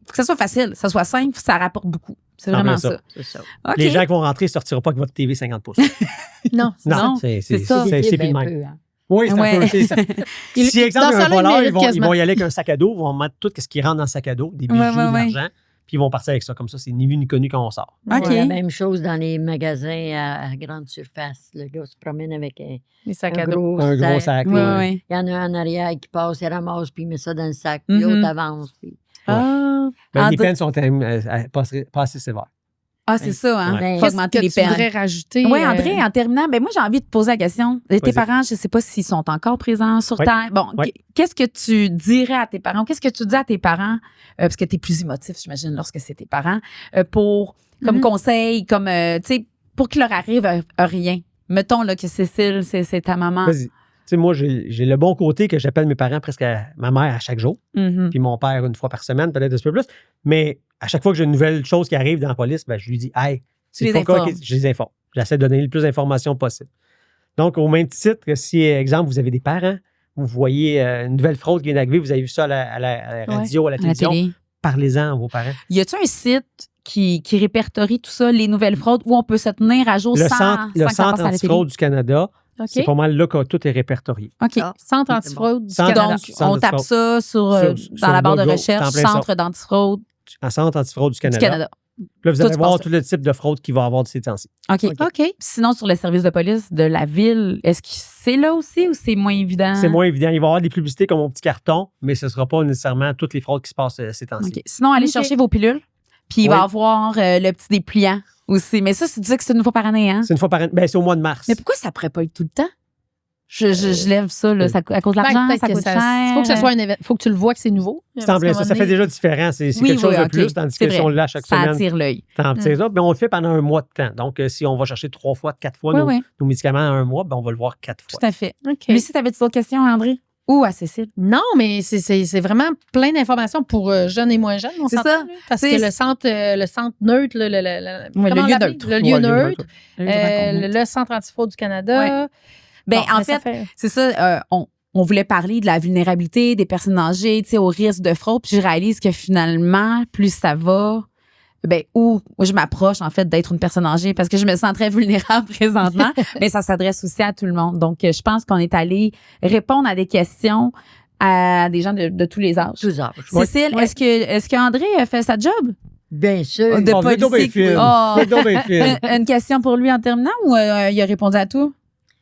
que ça soit facile, que ça soit simple, ça rapporte beaucoup. C'est En vraiment plein ça. ça. C'est ça. OK. Les gens qui vont rentrer ne sortiront pas avec votre TV 50 pouces. Non. Non, c'est ça. C'est C'est plus de un même. peu, hein. Oui, c'est Ouais. un peu. c'est ça. Si, exemple, Dans un ce cas-là, il voleur, mérite ils vont quasiment. y aller avec un sac à dos, ils vont mettre tout ce qui rentre dans le sac à dos, des bijoux, Ouais, ouais, de ouais. l'argent. puis ils vont partir avec ça. Comme ça, c'est ni vu ni connu quand on sort. OK. C'est la même chose dans les magasins à grande surface. Le gars se promène avec Les sacs un à dos. Un gros sac. Oui, là. oui. Il y en a un en arrière qui passe, il ramasse, puis il met ça dans le sac, puis Mhm. l'autre avance. Puis... Ah, Ben, les André- peines sont pas assez sévères. Ah, c'est ça, hein? Ouais. Faut qu'est-ce augmenter que les tu peines. voudrais rajouter? Oui, André, en terminant, ben moi, j'ai envie de poser la question. Tes Vas-y. parents, je ne sais pas s'ils sont encore présents sur Oui. Terre. Bon, Oui. qu'est-ce que tu dirais à tes parents? Qu'est-ce que tu dis à tes parents? Parce que tu es plus émotif, j'imagine, lorsque c'est tes parents, comme Mhm. conseil, comme, tu sais, pour qu'il leur arrive rien. Mettons là, que Cécile, c'est ta maman. Vas-y. Tu sais, moi, j'ai le bon côté que j'appelle mes parents presque ma mère à chaque jour, Mhm. puis mon père une fois par semaine, peut-être un petit peu plus. Mais à chaque fois que j'ai une nouvelle chose qui arrive dans la police, ben, je lui dis, hey, c'est les ton cas, informes. je les informe. J'essaie de donner le plus d'informations possible. Donc, au même titre que si, exemple, vous avez des parents, vous voyez une nouvelle fraude qui vient d'arriver, vous avez vu ça à la radio, à la À la télévision, télé. parlez-en à vos parents. Y a-tu un site qui répertorie tout ça, les nouvelles fraudes, où on peut se tenir à jour Le sans centre, que ça passe centre à la télé? antifraude du Canada, OK. c'est pas mal là que tout est répertorié. OK. Ah. Centre antifraude du Centre Canada. Donc, Centre on de tape fraude. ça Sur dans la barre de Google, recherche, en plein ça. Centre d'antifraude En centre antifraude du du Canada. Canada. Là, vous Tout allez se voir passe tout le type de fraude qu'il va y avoir de ces temps-ci. OK. OK. Sinon, sur le service de police de la ville, est-ce que c'est là aussi ou c'est moins évident? C'est moins évident. Il va y avoir des publicités comme mon petit carton, mais ce ne sera pas nécessairement toutes les fraudes qui se passent ces temps-ci. OK. Sinon, allez OK. chercher vos pilules. Puis il va Oui. y avoir le petit dépliant aussi. Mais ça, tu dis que c'est une fois par année, hein? C'est une fois par an. Ben, c'est au mois de mars. Mais pourquoi ça pourrait pas être tout le temps? Je lève ça, là, ça, à cause de Ben, l'argent, peut-être ça que coûte ça- cher. faut que ce soit un événement. Faut que tu le vois que c'est nouveau. C'est en plein ça. Ça fait déjà différent. C'est Oui, quelque chose oui, de OK. plus, tandis C'est que si vrai. on l'a chaque Ça semaine, attire l'œil. t'en petits autres. Mais on le fait pendant un mois de temps. Donc, si on va chercher 3 fois, 4 fois Oui, nos, oui, nos médicaments en un mois, ben, on va le voir 4 fois. tout à fait. OK. Lucie, t'avais-tu d'autres questions, André? Ou à Cécile? Non, mais c'est vraiment plein d'informations pour jeunes et moins jeunes. On C'est s'entend, ça. là? Parce C'est- que le centre neutre, Oui, comment le on lieu l'appelle? neutre. Le lieu Ouais, neutre, Le le centre antifraude du Canada. Ben, Bon, en mais ça fait, c'est ça, on voulait parler de la vulnérabilité des personnes âgées, tu sais, au risque de fraude. Puis je réalise que finalement, plus ça va, ben, où je m'approche, en fait, d'être une personne âgée parce que je me sens très vulnérable présentement, mais ça s'adresse aussi à tout le monde. Donc, je pense qu'on est allé répondre à des questions à des gens de tous les âges. Tous âges. Cécile, est-ce qu'André a fait sa job? Bien sûr. De Bon, vous êtes donc bien politique. fine. Oh. Vous êtes donc bien fine. Une question pour lui en terminant ou il a répondu à tout?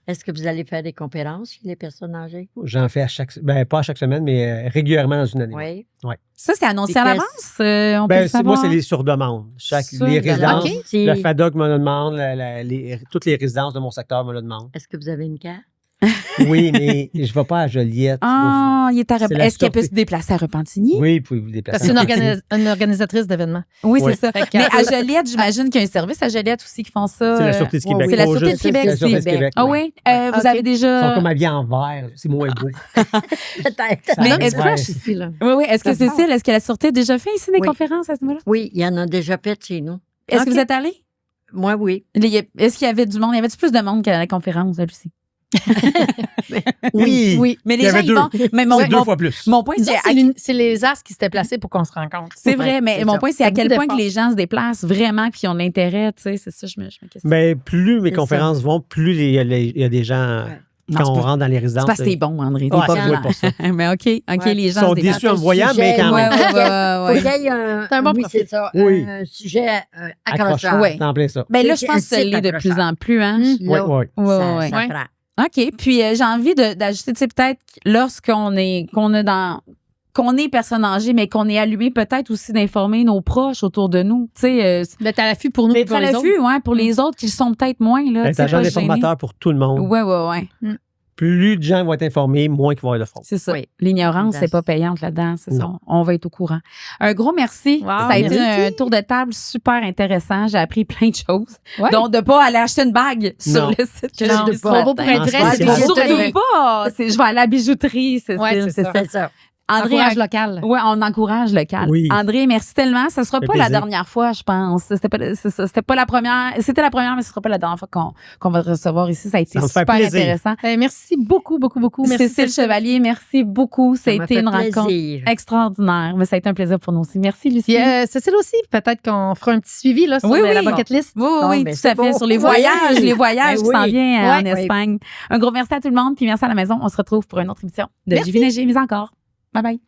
Est-ce que vous allez faire des conférences chez les personnes âgées? J'en fais pas à chaque semaine, mais régulièrement dans une année. Oui. Ça, c'est annoncé Des à questions. l'avance? On peut Ben, le moi, savoir? c'est les sur demande. Sur Les demande. résidences, OK. C'est- le FADOC me le demande, toutes les résidences de mon secteur me le demandent. Est-ce que vous avez une carte? Oui, mais je ne vais pas à Joliette. Ah, il est à C'est la Est-ce qu'elle peut sortie. se déplacer à Repentigny? Oui, vous pouvez vous Parce déplacer. que c'est une organisatrice d'événements. Oui, Oui. c'est ça. Fait que- Mais à Joliette, j'imagine qu'il y a un service à Joliette aussi qui font ça. C'est la Sûreté de oui, Québec. c'est la Pas Sûreté de juste- Québec c'est la Sûreté de aussi. Québec. Ah oui. oui? Vous OK. avez Ils déjà. sont comme habillés en vert. C'est moins beau. Peut-être. Mais Un est-ce petit que- flash ici, là. Oui, oui. Est-ce que Ça Cécile, est-ce que la Sûreté a déjà fait ici des Oui. conférences à ce niveau-là? Oui, il y en a déjà fait chez nous. Est-ce OK. que vous êtes allé? Moi, oui. Est-ce qu'il y avait du monde? Y avait-tu plus de monde qu'à la conférence, Lucie? Oui. Oui. Mais Il les y gens, avait ils vont. Mais C'est 2 fois plus. mon point, Nous c'est. autres, c'est les astres qui s'étaient placés pour qu'on se rencontre. C'est vrai, mais c'est mon ça. point, c'est à C'est quel beaucoup point que d'efforts. les gens se déplacent vraiment puis ils ont l'intérêt, tu sais, c'est ça, je me questionne. Mais plus mes C'est conférences vont, plus il y a des gens, Non, quand c'est on pas- rentre dans les C'est résidences, parce que t'es bon, André. T'es Ah, pas c'est blanc. pour ça. Mais OK, Ouais. les Ils gens sont se déçus déplacent. en me voyant, sujet, mais quand Ouais, même. ouais, ouais, Faut ouais. qu'il y ait un, C'est un bon oui, profil. c'est ça, Oui. un sujet accrocheur. Accrocheur. Ouais. C'est en plein ça. Ben là, C'est je pense que ça un l'est de site plus en plus, hein? Hum. Oui, Là, oui. Ouais, ça, ouais. ça Ouais. prend. OK. Puis j'ai envie d'ajouter, tu sais, peut-être lorsqu'on est personne âgée, mais qu'on est allumé peut-être aussi d'informer nos proches autour de nous. Tu sais, D'être à l'affût pour nous et d'être pour à les autres. l'affût, ouais, pour les autres qui le sont peut-être moins. Là, tu Être sais, agent pas d'informateur pour tout le monde. gênés. Ouais, ouais, ouais. Plus de gens vont être informés, moins qu'ils vont avoir de fraude. C'est ça. Oui. L'ignorance, c'est That's- pas payante là-dedans. C'est ça. Non. On va être au courant. Un gros merci. Wow, Ça a été merci. un tour de table super intéressant. J'ai appris plein de choses. Ouais. Donc, de pas aller acheter une bague sur Non. le site que Non, j'ai c'est vu trop ce beau pour matin. être vrai, Ouais, c'est c'est trop ça. beau pour être Surtout vrai. pas. Je vais à la bijouterie, c'est Ouais, c'est ça. C'est ça. André, Encourage local. ouais, on encourage le calme. Oui. André, merci tellement. Ce sera Ça fait pas la plaisir. dernière fois, je pense. C'était pas la première. C'était la première, mais ce sera pas la dernière fois qu'on va te recevoir ici. Ça a été Ça me fait super plaisir. intéressant. Merci beaucoup, beaucoup, beaucoup. Merci, Cécile Chevalier, merci beaucoup. Ça a m'a été fait une rencontre plaisir. extraordinaire. Mais ça a été un plaisir pour nous aussi. Merci, Lucie. Puis, Cécile aussi, peut-être qu'on fera un petit suivi là, sur Oui, la oui. bucket list. Oui, oui, Bon, oui, ben, tout c'est à fait. beau. Sur les Oui. voyages, Ben qui s'en oui. viennent en Ouais, oui. Espagne. Un gros merci à tout le monde, puis merci à la maison. On se retrouve pour une autre émission de Merci. Divine et J'ai mis encore. Bye bye.